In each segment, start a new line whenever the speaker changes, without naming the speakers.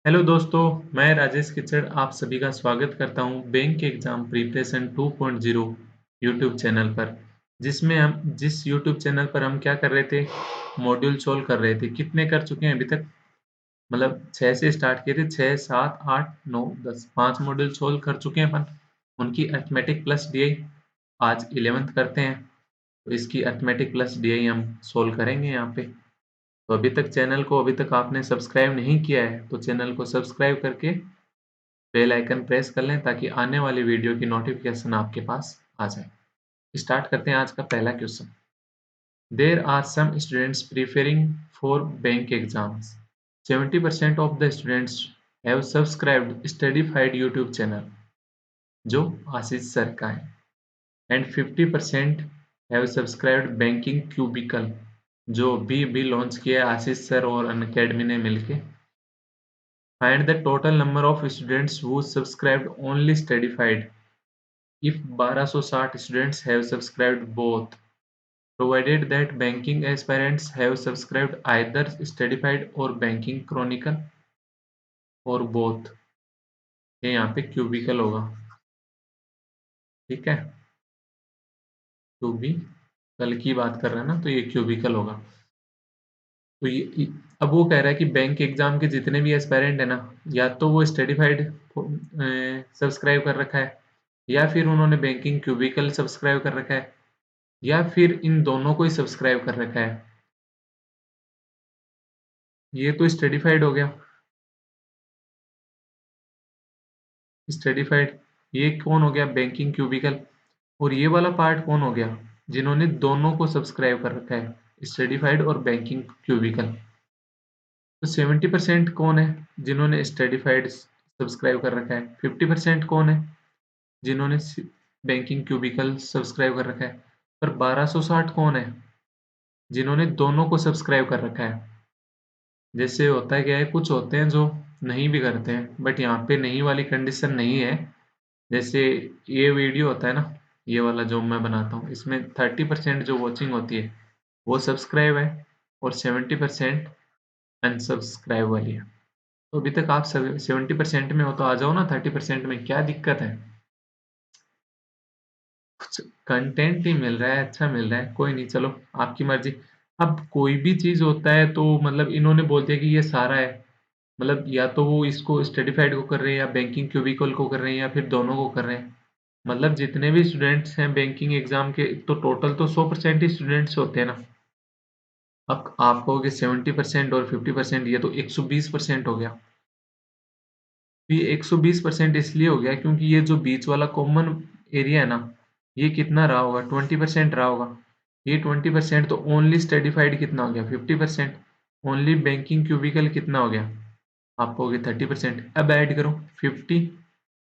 Hello दोस्तों, मैं राजेश किचड़ आप सभी का स्वागत करता हूं bank exam preparation 2.0 YouTube channel पर। जिस यूट्यूब चैनल पर हम क्या कर रहे थे, मॉड्यूल सोल्व कर रहे थे। कितने कर चुके हैं अभी तक? मतलब 6 से स्टार्ट किए थे, 6 7 8 9 10 5 मॉड्यूल सोल्व कर चुके हैं अपन। उनकी अरिथमेटिक प्लस डीआई आज 11th करते हैं, तो इसकी अरिथमेटिक प्लस डीआई हम सोल्व करेंगे यहाँ पे। तो अभी तक आपने सब्सक्राइब नहीं किया है तो चैनल को सब्सक्राइब करके बेल आइकन प्रेस कर लें ताकि आने वाली वीडियो की नोटिफिकेशन आपके पास आ जाए। स्टार्ट करते हैं आज का पहला question. There are some students preparing for bank exams. 70% of the students have subscribed Studyfied YouTube channel जो आशीष सर का है, and 50% have subscribed banking cubicle जो भी लॉन्च किया है आशीष सर और अनअकैडमी ने मिलके। Find the total number of students who subscribed only Studyfied if 1260 students have subscribed both, provided that banking aspirants have subscribed either Studyfied or Banking Chronicle or both। ये यहाँ पे cubicle होगा, ठीक है। Cubicle की बात कर रहे हैं ना, तो ये क्यूबिकल होगा। तो ये अब वो कह रहा है कि बैंक एग्जाम के जितने भी एस्पायरेंट है ना, या तो वो स्टडीफाइड सब्सक्राइब कर रखा है, या फिर उन्होंने बैंकिंग क्यूबिकल सब्सक्राइब कर रखा है, या फिर इन दोनों को ही सब्सक्राइब कर रखा है। ये तो स्टडीफाइड हो गया, स्टडीफाइड। ये कौन हो गया? Banking cubicle. और ये वाला पार्ट कौन हो गया? जिन्होंने दोनों को सब्सक्राइब कर रखा है, स्टडीफाइड और बैंकिंग क्यूबिकल। तो 70% कौन है? जिन्होंने स्टडीफाइड सब्सक्राइब कर रखा है। 50% कौन है? जिन्होंने बैंकिंग क्यूबिकल सब्सक्राइब कर रखा है। पर 1260 कौन है? जिन्होंने दोनों को सब्सक्राइब कर रखा है। जैसे होता है क्या है, कुछ होते हैं जो नहीं भी करते हैं, बट यहाँ पे नहीं वाली कंडीशन नहीं है। जैसे ये वीडियो होता है ना, ये वाला जो मैं बनाता हूँ, इसमें 30% जो वॉचिंग होती है वो सब्सक्राइब है और 70% अनसब्सक्राइब वाली है। तो अभी तक आप 70% में हो तो आ जाओ ना 30% में, क्या दिक्कत है? कुछ कंटेंट ही मिल रहा है, अच्छा मिल रहा है, कोई नहीं, चलो आपकी मर्जी। अब कोई भी चीज होता है तो मतलब इन्होंने बोल दिया कि ये सारा है, मतलब या तो वो इसको स्टडीफाइड को कर रहे हैं, या बैंकिंग क्यूबिकल को कर रहे हैं, या फिर दोनों को कर रहे हैं। मतलब जितने भी स्टूडेंट्स हैं बैंकिंग एग्जाम के, तो टोटल तो 100% ही स्टूडेंट्स होते हैं ना। अब आप कहोगे 70% और 50%, ये तो 120% हो गया। ये 120% इसलिए हो गया क्योंकि ये जो बीच वाला कॉमन एरिया है ना, ये कितना रहा होगा? 20% रहा होगा। ये 20% तो ओनली स्टडीफाइड कितना हो गया? 50%। ओनली बैंकिंग क्यूबिकल कितना हो गया? आप कहोगे 30%। अब ऐड करो 50,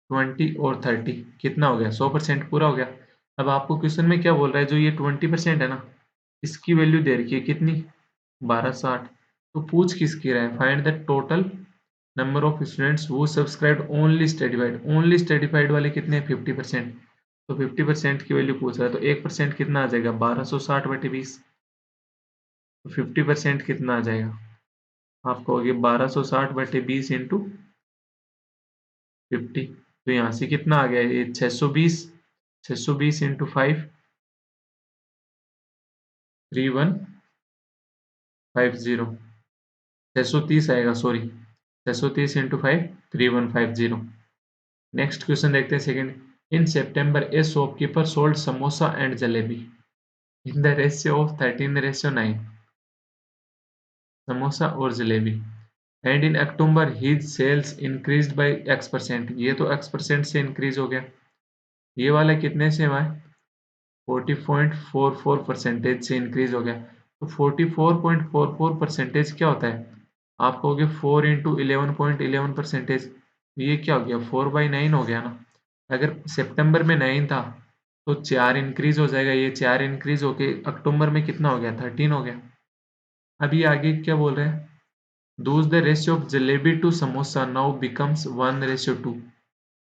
20 और 30, कितना हो गया? 100% पूरा हो गया। अब आपको क्वेश्चन में क्या बोल रहा है? जो ये 20% है ना, इसकी वैल्यू दे रखी है कितनी? 1260। तो पूछ किसकी रहा है? Find the total number of students who subscribed only Studyfied. Only Studyfied वाले कितने हैं? 50%। तो 50% की वैल्यू पूछ रहा है, तो 1% कितना आ जाएगा? 1260/20। तो 50% कितना आ जाएगा? आप कहोगे 1260/20 इंटू 50। तो यहाँ से कितना आ गया? ये 620। 620 इंटू 5, 3150। 630 आएगा, सॉरी, 630 इंटू 5, 3150। नेक्स्ट क्वेश्चन देखते हैं second. In September a shopkeeper sold samosa and jalebi in the ratio of 13:9। Samosa और jalebi. And in October his sales increased by X%। ये तो X% से इंक्रीज हो गया। ये वाला कितने से हुआ है? 40.44% से इंक्रीज हो गया। तो 44.44% क्या होता है? आप कहोगे 4 इंटू 11.11%। ये क्या हो गया? 4/9 हो गया ना। अगर सितंबर में 9 था तो 4 इंक्रीज हो जाएगा, ये 4 इंक्रीज होके अक्टूबर में कितना हो गया? 13 हो गया। अभी आगे क्या बोल रहे हैं? Does the ratio of jalebi to samosa now becomes 1:2।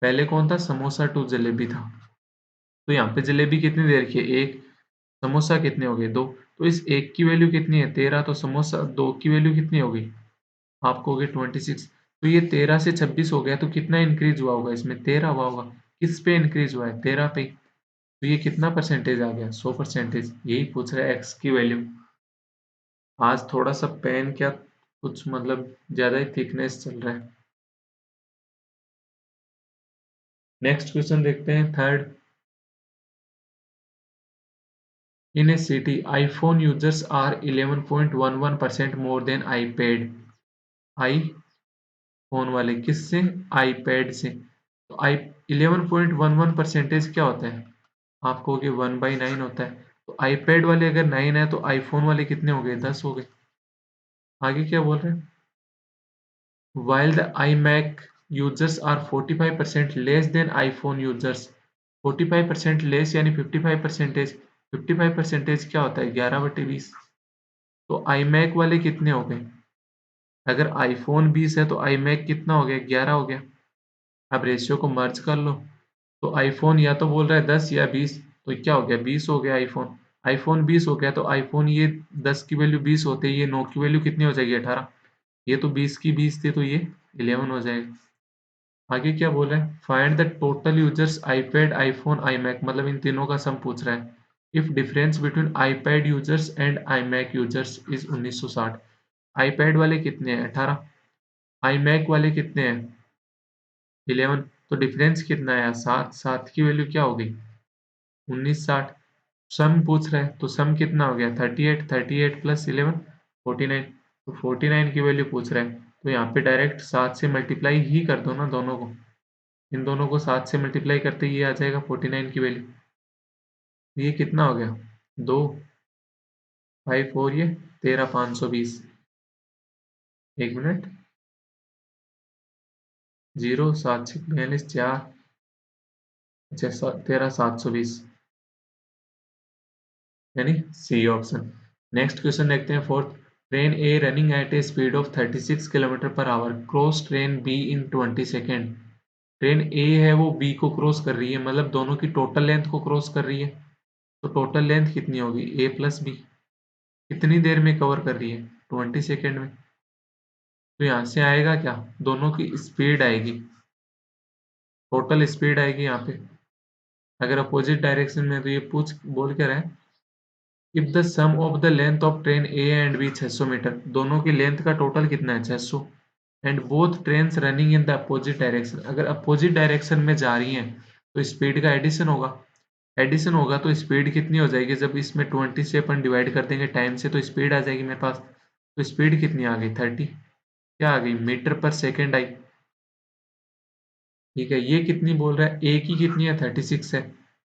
पहले कौन था? समोसा टू जलेबी था। तो यहाँ पे जलेबी कितनी दे रखी है? 1। समोसा कितने हो गए? 2। तो इस एक की वैल्यू कितनी है? 13। तो समोसा 2 की वैल्यू कितनी होगी? आप कहोगे 26। तो ये 13 से 26 हो गया, तो कितना इंक्रीज हुआ होगा इसमें? 13 हुआ होगा। किस पे इंक्रीज हुआ है? 13 पे। तो ये कितना परसेंटेज आ गया? 100%। यही पूछ रहा है एक्स की वैल्यू। आज थोड़ा सा पेन क्या कुछ मतलब ज्यादा ही थिकनेस चल रहा है। नेक्स्ट क्वेश्चन देखते हैं, third. In A city iPhone users are 11.11% more than iPad। iPhone वाले किससे? iPad से। तो आई 11.11 परसेंटेज क्या होता है? आप कहोगे 1/9 होता है। तो iPad वाले अगर 9 है तो iPhone वाले कितने हो गए? 10 हो गए। आगे क्या बोल रहे हैं? While the iMac users are 45% less than iPhone users। 45% less यानी 55%। 55% क्या होता है? 11/20। तो iMac वाले कितने हो गए? अगर iPhone 20 है तो iMac कितना हो गया? 11 हो गया। अब रेशियो को मर्ज कर लो। तो iPhone या तो बोल रहा है 10 या 20, तो क्या हो गया? 20 हो गया iPhone। iPhone 20 हो गया तो iPhone ये 10 की वैल्यू 20 होते ही ये 9 की वैल्यू कितनी हो जाएगी? 18। ये तो 20 की 20 थी तो ये 11 हो जाएगा। आगे क्या बोल रहा है? Find the total users iPad, iPhone, iMac, मतलब इन तीनों का सम पूछ रहा है। If difference between iPad users and iMac users is 1960। iPad वाले कितने हैं? 18। iMac वाले कितने हैं? 11। तो डिफरेंस कितना है? 7। 7 की वैल्यू क्या हो गई? 1960। सम पूछ रहा है तो सम कितना हो गया? 38। 38 प्लस 11 49। तो 49 की वैल्यू पूछ रहा है तो यहाँ पे डायरेक्ट 7 से मल्टीप्लाई ही कर दो ना दोनों को। इन दोनों को 7 से मल्टीप्लाई करते ही ये आ जाएगा 49 की वैल्यू। ये कितना हो गया? 2 5 4 ये 13 520। एक मिनट। 0 7 6 42 4। अच्छा 13 720 यानी सी ऑप्शन। नेक्स्ट क्वेश्चन देखते हैं, fourth. Train A running at a speed of 36 kilometre per hour cross train B in 20 second. Train A है वो बी को क्रॉस कर रही है, मतलब दोनों की टोटल लेंथ को क्रॉस कर रही है। तो टोटल लेंथ कितनी होगी? ए प्लस बी। कितनी देर में कवर कर रही है? 20 सेकेंड में। तो यहाँ से आएगा क्या? दोनों की स्पीड आएगी, टोटल स्पीड आएगी यहाँ पे। अगर अपोजिट डायरेक्शन में तो ये पूछ बोल के रहा है, if the sum of the length of train A and B 600 meter, दोनों की लेंथ का टोटल कितना है? 600। And both trains running in the opposite direction, अगर अपोजिट डायरेक्शन में जा रही हैं तो स्पीड का एडिशन होगा। एडिशन होगा तो स्पीड कितनी हो जाएगी? जब इसमें 20 से अपन डिवाइड कर देंगे टाइम से तो स्पीड आ जाएगी मेरे पास। तो स्पीड कितनी आ गई? 30। क्या आ गई? Metre per second I. ठीक है, ये कितनी बोल रहा है? ए की कितनी है? 36 है।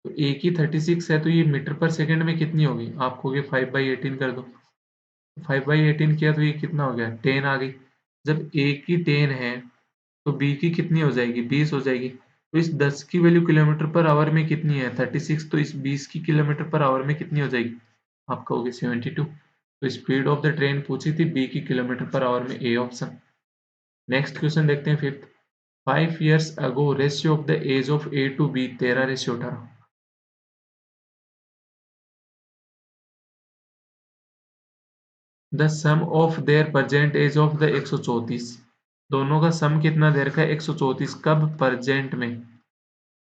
तो ए की 36 है तो ये मीटर पर सेकेंड में कितनी होगी? आप कहोगे 5/18 कर दो। 5/18 किया तो ये कितना हो गया? 10 आ गई। जब ए की 10 है तो बी की कितनी हो जाएगी? 20 हो जाएगी। तो इस 10 की वैल्यू किलोमीटर पर आवर में कितनी है? 36। तो इस 20 की किलोमीटर पर आवर में कितनी हो जाएगी? आप कहोगे 72। तो स्पीड ऑफ द ट्रेन पूछी थी बी की किलोमीटर पर आवर में, ए ऑप्शन। नेक्स्ट क्वेश्चन देखते हैं, fifth. 5 years ago ratio of the age of A to B 13:18। The sum of their present age of the 134। दोनों का सम कितना दे रखा है? 134। कब? प्रेजेंट में।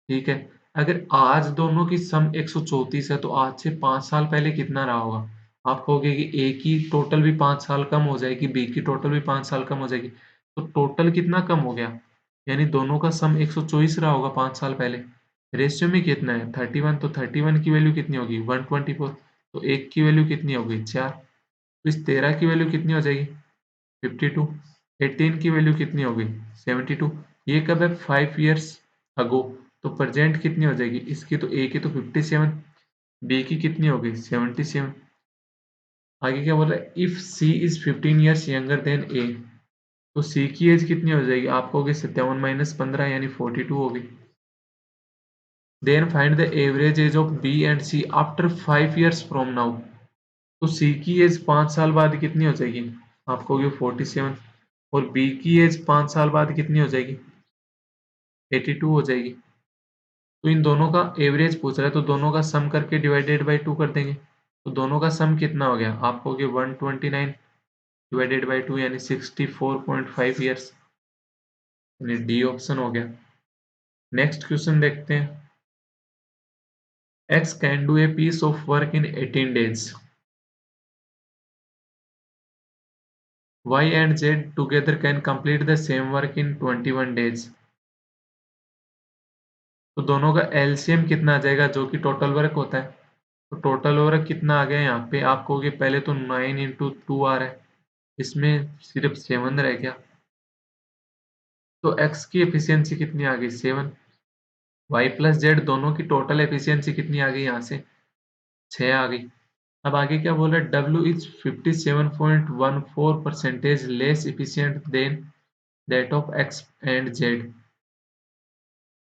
ठीक है। अगर आज दोनों की सम 134 है तो आज से 5 साल पहले कितना रहा होगा? आप कहोगे कि ए की टोटल भी 5 साल कम हो जाएगी, बी की टोटल भी 5 साल कम हो जाएगी। तो टोटल कितना कम हो गया? यानी दोनों का सम 124 रहा होगा 5 साल पहले। रेशियो में कितना है? 31। तो 31 की वैल्यू कितनी होगी? 124। तो एक की वैल्यू कितनी हो गई? 4। तो इस 13 की वैल्यू कितनी हो जाएगी? 52। 18 की वैल्यू कितनी हो गई? 72। ये कब है? 5 years ago। तो प्रेजेंट कितनी हो जाएगी इसकी? तो ए की तो 57, बी की कितनी हो गई? 77। आगे क्या बोल रहा है? If C is 15 years younger than A, तो सी की एज कितनी हो जाएगी? आप कहोगे 57 माइनस 15 यानी 42 होगी। Then find the average age of B and C after 5 years from now. तो सी की एज 5 साल बाद कितनी हो जाएगी? आप कहोगे 47। और बी की एज 5 साल बाद कितनी हो जाएगी? 82 हो जाएगी। तो इन दोनों का एवरेज पूछ रहा है तो दोनों का सम करके डिवाइडेड बाई 2 कर देंगे। तो दोनों का सम कितना हो गया? आप कहोगे 129 डिवाइडेड बाई 2 यानी 64.5 ईयर्स। यानी डी ऑप्शन हो गया। नेक्स्ट क्वेश्चन देखते हैं। X can do a piece of work in 18 days, Y and Z together can complete the same work in 21 days. तो दोनों का एलसीएम कितना आ जाएगा जो कि टोटल वर्क होता है। तो टोटल वर्क कितना आ गया यहाँ पे आप कहोगे, पहले तो 9 इंटू 2 आ रहा है, इसमें सिर्फ 7 रह गया, तो एक्स की एफिशिएंसी कितनी आ गई 7। वाई प्लस जेड दोनों की टोटल एफिशिएंसी कितनी आ गई यहाँ से 6 आ गई। अब आगे क्या बोल रहा है, W is 57.14% less efficient than that of X and Z.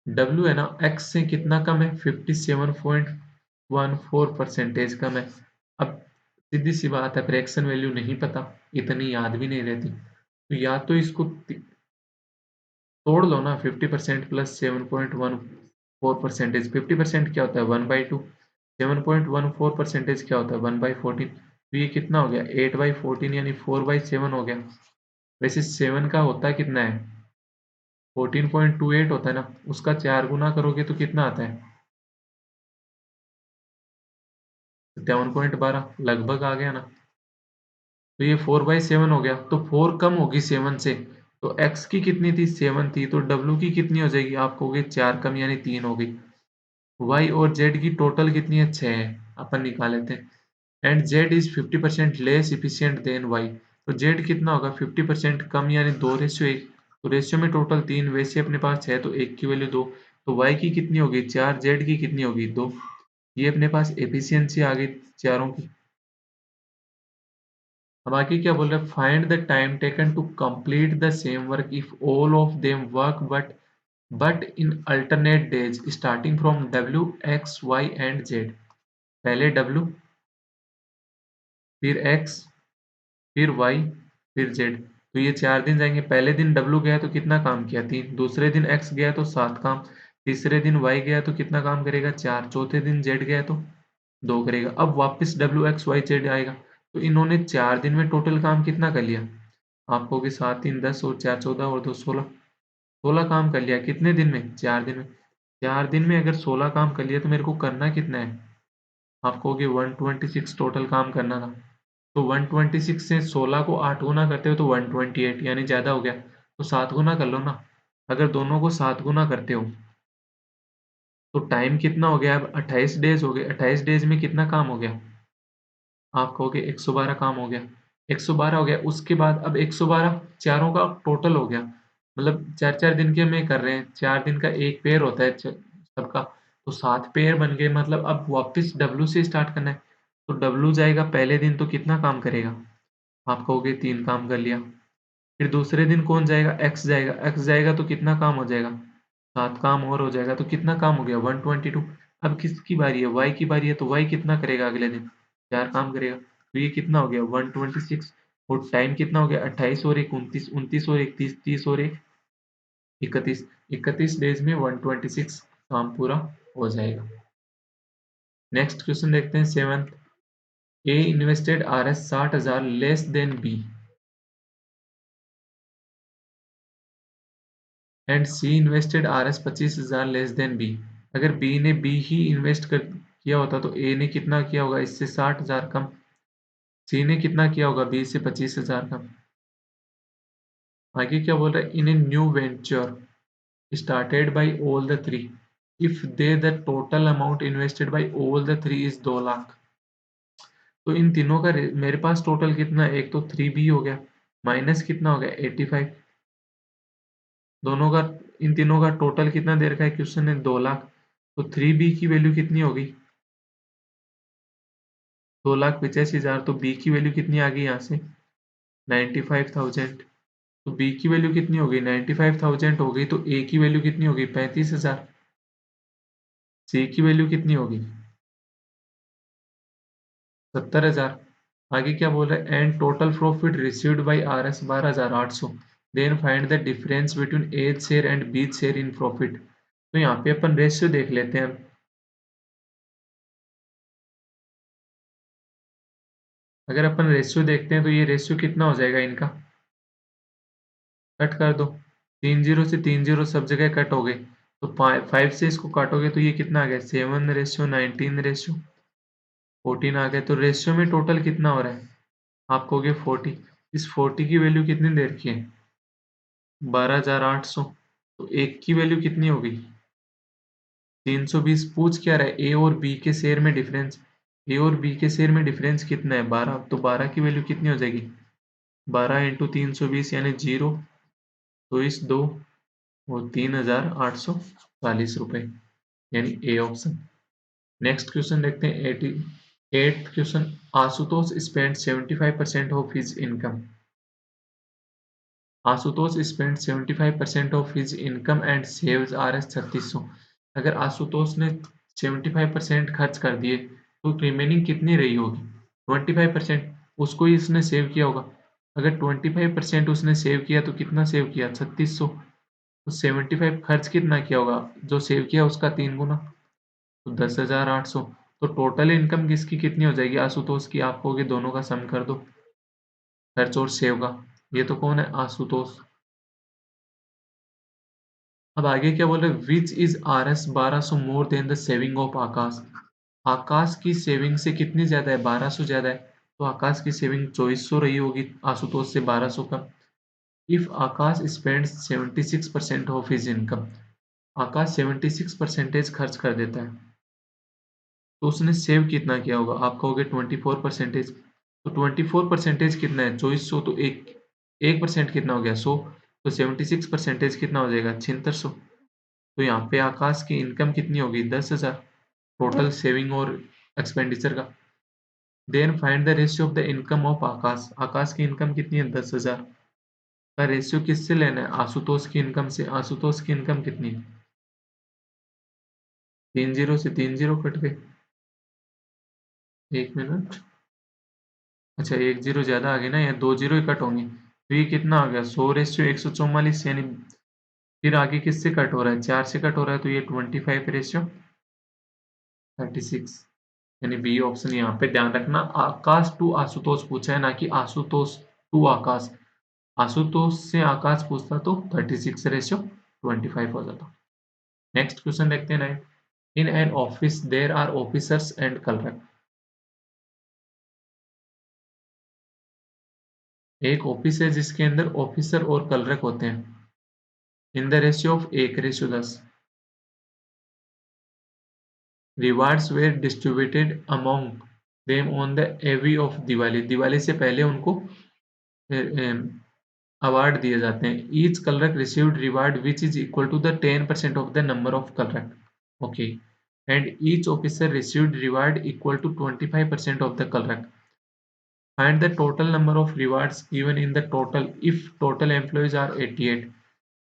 W है ना एक्स से कितना कम है, 57.14% कम है। अब सीधी सी बात है, फ्रैक्शन वैल्यू नहीं पता, इतनी याद भी नहीं रहती, तो या तो इसको तोड़ लो ना, 50% प्लस 7.14%। 50% क्या होता है 1/2, 7.14% क्या होता है 1/14, तो ये कितना हो गया 8/14 यानी 4/7 हो गया। वैसे 7 का होता है कितना है 14.28 होता है ना, उसका 4 गुना करोगे तो कितना आता है 57.12, लगभग आ गया ना। तो ये 4/7 हो गया, तो 4 कम होगी 7 से, तो x की कितनी थी 7 थी, तो w की कितनी हो जाएगी आप कहोगे 4 कम यानी 3 हो गई। y और z की टोटल कितनी है 6 है, अपन निकाल लेते हैं। And z is 50% less efficient than y, तो z कितना होगा 50% कम यानी 2:1, तो रेशियो में टोटल 3, वैसे अपने पास 6 तो 1 की वैल्यू 2, तो y की कितनी होगी 4, z की कितनी होगी 2। ये अपने पास एफिशिएंसी आ गई चारों की। अब आगे क्या बोल रहा है, find the time taken to complete the same work if all of them work but in alternate days starting from W X Y and Z. पहले डब्ल्यू, फिर एक्स, फिर वाई, फिर जेड, तो ये 4 दिन जाएंगे। पहले दिन डब्ल्यू गया तो कितना काम किया 3, दूसरे दिन एक्स गया तो 7 काम, तीसरे दिन वाई गया तो कितना काम करेगा 4, चौथे दिन जेड गया तो 2 करेगा। अब वापस डब्ल्यू एक्स वाई जेड आएगा, तो इन्होंने 4 दिन में टोटल काम कितना कर लिया, आप कहोगे 7 3 10 और 4 14 और 2 16, 16 काम कर लिया कितने दिन में 4 दिन में। 4 दिन में अगर 16 काम कर लिया तो मेरे को करना कितना है, आप कहोगे 126 टोटल काम करना था। तो 126 से 16 को 8 गुना करते हो तो 128 यानी ज़्यादा हो गया, तो 7 गुना कर लो ना। अगर दोनों को 7 गुना करते हो तो टाइम कितना हो गया, अब 28 डेज हो गए, 28 डेज में कितना काम हो गया, आप कहोगे 112 काम हो गया, 112 हो गया। उसके बाद अब 112 चारों का टोटल हो गया, मतलब 4-4 दिन के में कर रहे हैं, 4 दिन का एक पेयर होता है सबका, तो 7 पेयर बन गए। मतलब अब वापस डब्ल्यू से स्टार्ट करना है, तो डब्ल्यू जाएगा पहले दिन तो कितना काम करेगा, आप कहोगे 3 काम कर लिया। फिर दूसरे दिन कौन जाएगा, एक्स जाएगा, एक्स जाएगा तो कितना काम हो जाएगा 7 काम और हो जाएगा, तो कितना काम हो गया 122। अब किसकी बारी है, वाई की बारी है, तो वाई कितना करेगा अगले दिन 4 काम करेगा, तो ये कितना हो गया 126। और टाइम कितना हो गया 28 और 1 29, 29 और 1 30, 30 और 1 31, 31 डेज में 126 काम पूरा हो जाएगा। नेक्स्ट क्वेश्चन देखते हैं 7th। A invested R S 60,000 less than B and C invested R S 25,000 less than B. अगर बी ने बी ही इन्वेस्ट कर किया होता तो ए ने कितना किया होगा इससे 60,000 कम, सी ने कितना किया होगा बी से 25,000 कम। आगे क्या बोल रहा है, in a new venture started by all the three if they the total amount invested by all the three is 2 lakh. तो इन तीनों का मेरे पास टोटल कितना है, एक तो 3B हो गया, माइनस कितना हो गया 85, दोनों का, इन तीनों का टोटल कितना दे रखा है क्वेश्चन ने 2 लाख, तो 3B की वैल्यू कितनी होगी 2,85,000, तो बी की वैल्यू कितनी आ गई यहाँ से 95,000, तो बी की वैल्यू कितनी हो गई 95,000 हो गई, तो ए की वैल्यू कितनी होगी 35,000, सी की वैल्यू कितनी होगी 70,000। आगे क्या बोल रहा है, and total profit received by R S 12,800, then find the difference between A share and B share in profit. तो यहाँ पे अपन रेशियो देख लेते हैं। अगर अपन रेशियो देखते हैं तो ये रेशियो कितना हो जाएगा इनका, कट कर दो, 30 से 30 सब जगह कट हो गए, तो 5 से इसको काटोगे तो ये कितना आ गया 7:19:14 आ गया। तो रेशियो में टोटल कितना हो रहा है, आप कहोगे 40। इस 40 की वैल्यू कितनी दे रखी है 12,800। तो एक की वैल्यू कितनी होगी 320। पूछ क्या रहा है ए और बी के शेयर में डिफरेंस। ए और बी के शेयर में डिफरेंस कितना है 12। तो 12 की वैल्यू कितनी हो जाएगी 12 इंटू 320 यानी 0। तो इस 2 और 3,840 रुपये, यानी ए ऑप्शन। नेक्स्ट क्वेश्चन देखते हैं 88th question. Ashutosh spend 75% of his income. Ashutosh spend 75% of his income and saves Rs 3600। अगर आशुतोष ने 75% खर्च कर दिए तो रिमेनिंग कितनी रही होगी 25%। उसको ही इसने सेव किया होगा। अगर 25% उसने सेव किया तो कितना सेव किया 3600। तो 75 खर्च कितना किया होगा जो सेव किया उसका 3 गुना, तो 10,800। तो टोटल इनकम किसकी कितनी हो जाएगी आशुतोष की, आप कहोगे दोनों का सम कर दो, खर्च और सेव का। ये तो कौन है आशुतोष। अब आगे क्या बोल रहे हैं, which is Rs 1200 more than the saving of Akash. Akash की सेविंग से कितनी ज्यादा है 1200 ज्यादा है। तो आकाश की सेविंग 2400 रही होगी आशुतोष से 1200 का। If Akash spends 76% of his income. Akash 76% खर्च कर देता है तो उसने सेव कितना किया होगा, आप कहोगे 24%। तो 24% कितना है 2400। तो एक परसेंट कितना हो गया 100। तो 76% कितना हो जाएगा 7600। तो यहाँ पे आकाश की इनकम कितनी होगी 10,000 टोटल सेविंग और एक्सपेंडिचर का। Then find the ratio of the income of Akash. Akash की इनकम कितनी है 10,000 का रेशियो किससे लेना है आशुतोष की इनकम से। आशुतोष की इनकम कितनी है 30 से 30 कट गए, एक मिनट। अच्छा एक जीरो ज्यादा आ गया ना, या दो जीरो ही कट होंगे। तो ये कितना आ गया 100:144, यानी फिर आगे किससे कट हो रहा है 4 से कट हो रहा है, तो ये 25:36, यानी बी ऑप्शन। यहाँ पे ध्यान रखना आकाश टू आशुतोष पूछा है ना कि आशुतोष टू आकाश। आशुतोष से आकाश पूछता तो 36:25 हो जाता। नेक्स्ट क्वेश्चन देखते हैं। In an office there are officers and clerk. एक ऑफिस है जिसके अंदर ऑफिसर और क्लर्क होते हैं in the ratio of 1:10। Rewards were distributed among them on the eve of Diwali. Diwali से पहले उनको अवार्ड दिए जाते हैं। Each clerk received reward which is equal to the 10% of the number of clerk. Okay. And each officer received reward equal to 25% of the clerk. Find the total number of rewards given in the total if total employees are 88।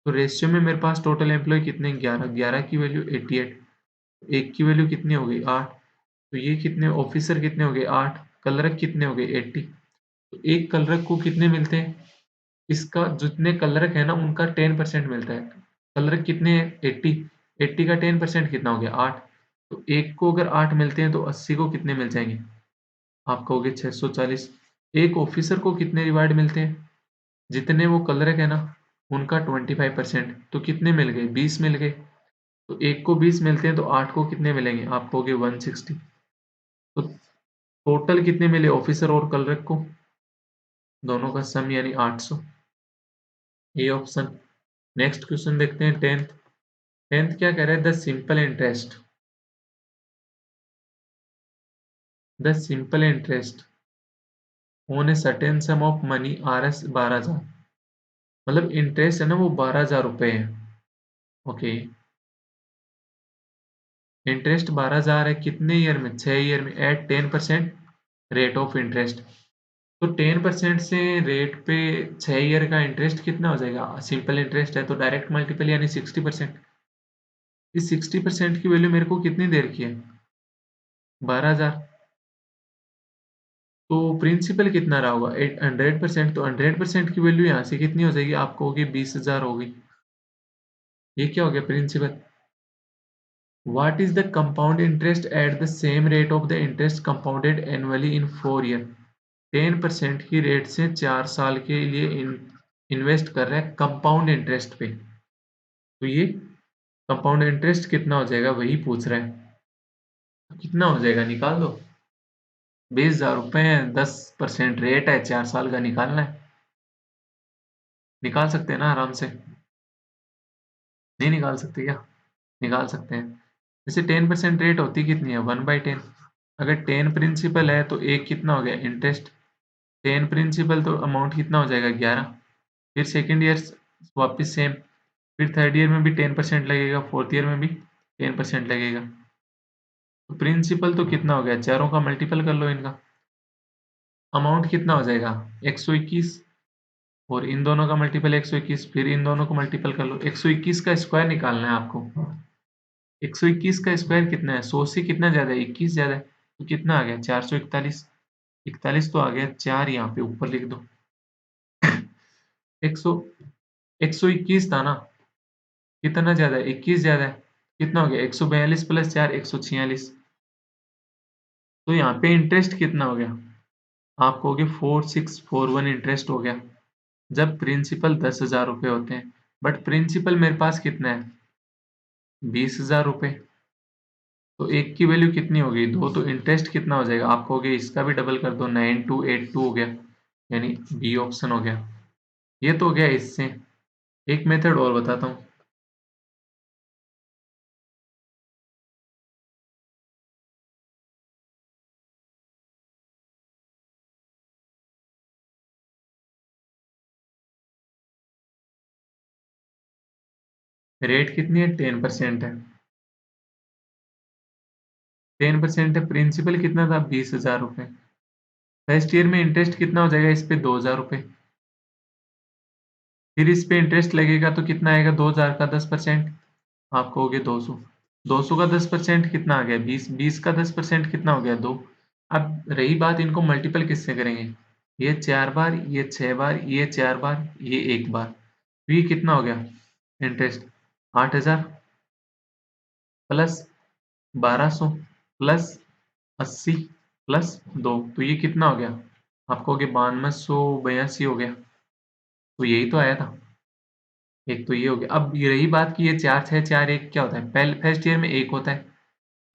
तो ratio में मेरे पास total employ कितने 11, 11 की value 88, एक की value कितनी हो गई 8। तो ये कितने ऑफिसर कितने हो गए 8, क्लर्क कितने हो गए 80। तो एक क्लर्क को कितने मिलते हैं, इसका जितने क्लर्क है ना उनका 10% मिलता है। क्लर्क कितने हैं 80, 80 का 10% कितना हो गया 8। तो एक को अगर 8 मिलते हैं तो 80 को कितने मिल जाएंगे, आप कहोगे 640। एक ऑफिसर को कितने रिवार्ड मिलते हैं, जितने वो क्लर्क है ना उनका 25%, तो कितने मिल गए 20 मिल गए। तो एक को 20 मिलते हैं तो 8 को कितने मिलेंगे, आप कहोगे 160। तो टोटल कितने मिले ऑफिसर और क्लर्क को, दोनों का सम यानी 800, ए ऑप्शन। नेक्स्ट क्वेश्चन देखते हैं 10th। 10th क्या कह रहा है, the simple interest on a certain some of money Rs 12,000। मतलब इंटरेस्ट है ना वो 12,000 रुपए है। ओके। इंटरेस्ट 12,000 है कितने ईयर में 6 ईयर में एट 10% रेट ऑफ इंटरेस्ट। तो 10% से रेट पे 6 ईयर का इंटरेस्ट कितना हो जाएगा, सिंपल इंटरेस्ट है तो डायरेक्ट मल्टीपल यानी 60%। इस 60% की वैल्यू मेरे को कितनी देर की है 12,000। तो प्रिंसिपल कितना रहा होगा 100%। तो 100% की वैल्यू यहाँ से कितनी हो जाएगी, आप कहोगे 20,000 होगी। ये क्या हो गया principal. What is the compound interest at the same rate of the interest compounded annually in 4 year। 10% की रेट से 4 साल के लिए इन्वेस्ट कर रहा है कंपाउंड इंटरेस्ट पे, तो ये कंपाउंड इंटरेस्ट कितना हो जाएगा वही पूछ रहा है। कितना हो जाएगा निकाल दो। 20,000 रुपये, 10% रेट है, 4 साल का निकालना है। निकाल सकते हैं ना आराम से। नहीं निकाल सकते क्या? निकाल सकते हैं। जैसे 10% रेट होती कितनी है, 1/10। अगर 10 प्रिंसिपल है तो एक कितना हो गया इंटरेस्ट। 10 प्रिंसिपल तो अमाउंट कितना हो जाएगा 11। फिर सेकेंड ईयर वापस सेम। फिर थर्ड ईयर में भी 10% लगेगा, फोर्थ ईयर में भी 10% लगेगा। तो प्रिंसिपल तो कितना हो गया, चारों का मल्टीपल कर लो इनका। अमाउंट कितना हो जाएगा 121, और इन दोनों का मल्टीपल 121, फिर इन दोनों को मल्टीपल कर लो। 121 का स्क्वायर निकालना है आपको। 121 का स्क्वायर कितना है, 100 से कितना ज्यादा है, 21 ज्यादा है, तो कितना आ गया 441। 41 तो आ गया, 4 यहाँ पे ऊपर लिख दो। 100 121 था ना, कितना ज्यादा है, 21 ज्यादा है, कितना हो गया 142 प्लस 4 146। तो यहाँ पे इंटरेस्ट कितना हो गया, आप कहोगे 4641 इंटरेस्ट हो गया, जब प्रिंसिपल 10,000 रुपये होते हैं। बट प्रिंसिपल मेरे पास कितना है 20,000 रुपये, तो एक की वैल्यू कितनी होगी 2, तो इंटरेस्ट कितना हो जाएगा, आप कहोगे इसका भी डबल कर दो, 9282 हो गया, यानी बी ऑप्शन हो गया। ये तो हो गया इससे। एक मेथड और बताता हूँ। रेट कितनी है 10% है। 10% है, प्रिंसिपल कितना था 20,000 रुपये। फर्स्ट ईयर में इंटरेस्ट कितना हो जाएगा इस पे 2,000 रुपये। फिर इस पे इंटरेस्ट लगेगा तो कितना आएगा 2,000 का 10%, आप कहोगे 200। 200 का 10% कितना आ गया 20। 20 का 10% कितना हो गया 2। अब रही बात इनको मल्टीपल किससे करेंगे, ये 4 बार, ये 6 बार, ये 4 बार, ये 1 बार, तो ये कितना हो गया इंटरेस्ट 8,000 प्लस 1,200 प्लस 80 प्लस 2, तो ये कितना हो गया, आप कहोगे 9282 हो गया। तो यही तो आया था। एक तो ये हो गया। अब ये रही बात कि ये 4 6 4 1 क्या होता है, पहले फर्स्ट ईयर में 1 होता है,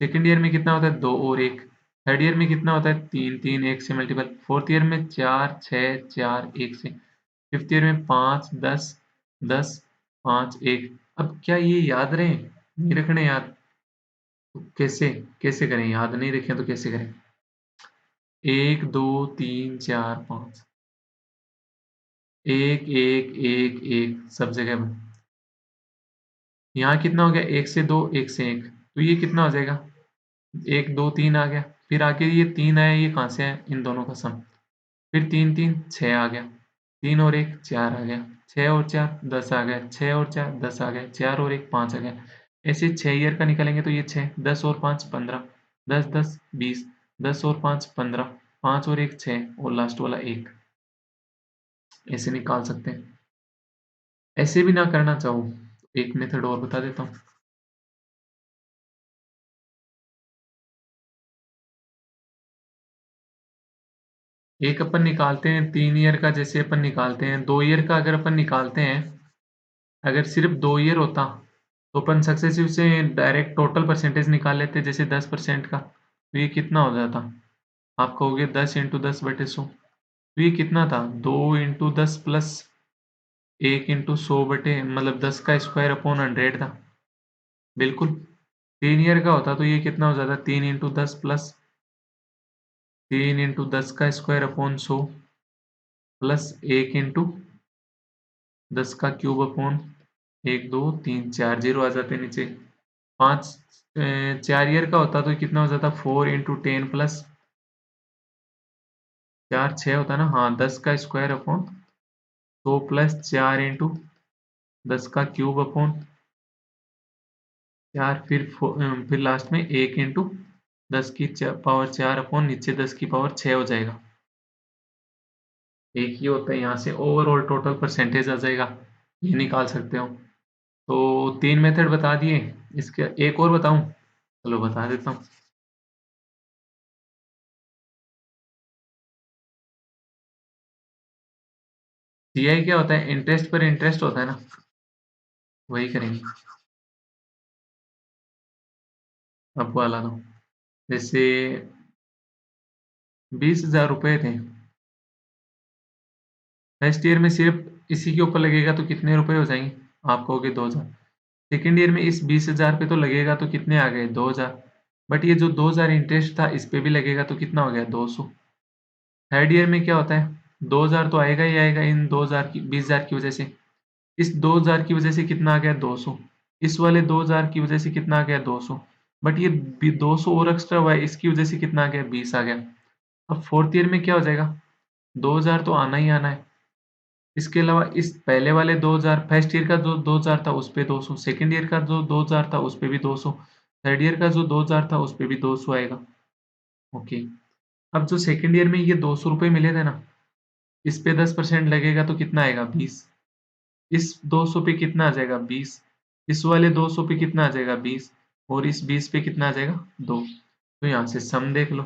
सेकंड ईयर में कितना होता है 2 और 1, थर्ड ईयर में कितना होता है 3 3 1 से मल्टीपल, फोर्थ ईयर में 4 6 4 1 से, फिफ्थ ईयर में 5 10 10 5 1। अब क्या ये याद रहे, नहीं रखने याद, तो कैसे कैसे करें, याद नहीं रखें तो कैसे करें। 1 2 3 4 5, एक एक एक एक सब जगह में। यहाँ कितना हो गया 1 से 2 1 से 1, तो ये कितना हो जाएगा 1 2 3 आ गया। फिर आगे ये 3 आया, ये कहाँ से है, इन दोनों का सम। फिर 3 3 6 आ गया, 3 और 1 4 आ गया, 6 और 4 10 आ गया, 6 और 4 10 आ गया, 4 और 1 5 आ गया। ऐसे 6 ईयर का निकालेंगे तो ये 6, 10 और 5 15, 10 10 20, 10 और 5 15, 5 और 1 6, और लास्ट वाला 1। ऐसे निकाल सकते हैं। ऐसे भी ना करना चाहो तो एक मेथड और बता देता हूँ। एक अपन निकालते हैं 3 ईयर का, जैसे अपन निकालते हैं 2 ईयर का, अगर अपन निकालते हैं, अगर सिर्फ 2 ईयर होता तो अपन सक्सेसिव से डायरेक्ट टोटल परसेंटेज निकाल लेते, जैसे 10% का, तो ये कितना हो जाता, आप कहोगे 10 × 10/100, तो ये कितना था 2 × 10 प्लस 1 × 100 मतलब 10 का स्क्वायर अपॉन 100 था। बिल्कुल। 3 ईयर का होता तो ये कितना हो जाता 3 × 10 प्लस 3 × 10 का स्क्वायर अपॉन 100 प्लस 1 × 10 का क्यूब अपॉन 1 2 3 4 जीरो आ जाते नीचे। 4 ईयर का होता तो कितना हो जाता 4 × 10 प्लस 4 6 होता ना, हाँ 10 का स्क्वायर अपॉन 100 प्लस 4 × 10 का क्यूब अपॉन 4, फिर लास्ट में 1 × 10 की पावर 4 अपॉन नीचे 10 की पावर 6 हो जाएगा। एक ही होता है, यहाँ से ओवरऑल टोटल परसेंटेज आ जाएगा, ये निकाल सकते हो। तो 3 मेथड बता दिए, इसके एक और बताऊं, चलो बता देता हूँ। सीआई क्या होता है? इंटरेस्ट पर इंटरेस्ट होता है ना, वही करेंगे। अब वाला दो, जैसे 20,000 रुपए थे फर्स्ट ईयर में, सिर्फ इसी के ऊपर लगेगा तो कितने रुपए हो जाएंगे? आप कहोगे 2,000। सेकेंड ईयर में इस 20,000 पे तो लगेगा तो कितने आ गए? 2,000। बट ये जो 2,000 इंटरेस्ट था इस पे भी लगेगा तो कितना हो गया? 200। थर्ड ईयर में क्या होता है? 2,000 तो आएगा ही आएगा इन 2,000 की 20,000 की वजह से। इस 2,000 की वजह से कितना आ गया? 200। इस वाले 2,000 की वजह से कितना आ गया? 200। बट ये 200 और एक्स्ट्रा हुआ है, इसकी वजह से कितना आ गया? 20 आ गया। अब फोर्थ ईयर में क्या हो जाएगा? 2,000 तो आना ही आना है। इसके अलावा इस पहले वाले 2,000, फर्स्ट ईयर का जो 2,000 था उस पे 200, सेकेंड ईयर का जो 2,000 था उस पे भी 200, थर्ड ईयर का जो 2,000 था उस पे भी 200 आएगा। ओके। अब जो सेकेंड ईयर में ये 200 रुपये मिले थे ना, इस पे 10% लगेगा तो कितना आएगा? 20। इस 200 पे कितना आ जाएगा? 20। इस वाले 200 पे कितना आ जाएगा? 20। और इस 20 पे कितना आ जाएगा? 2। तो यहाँ से सम देख लो।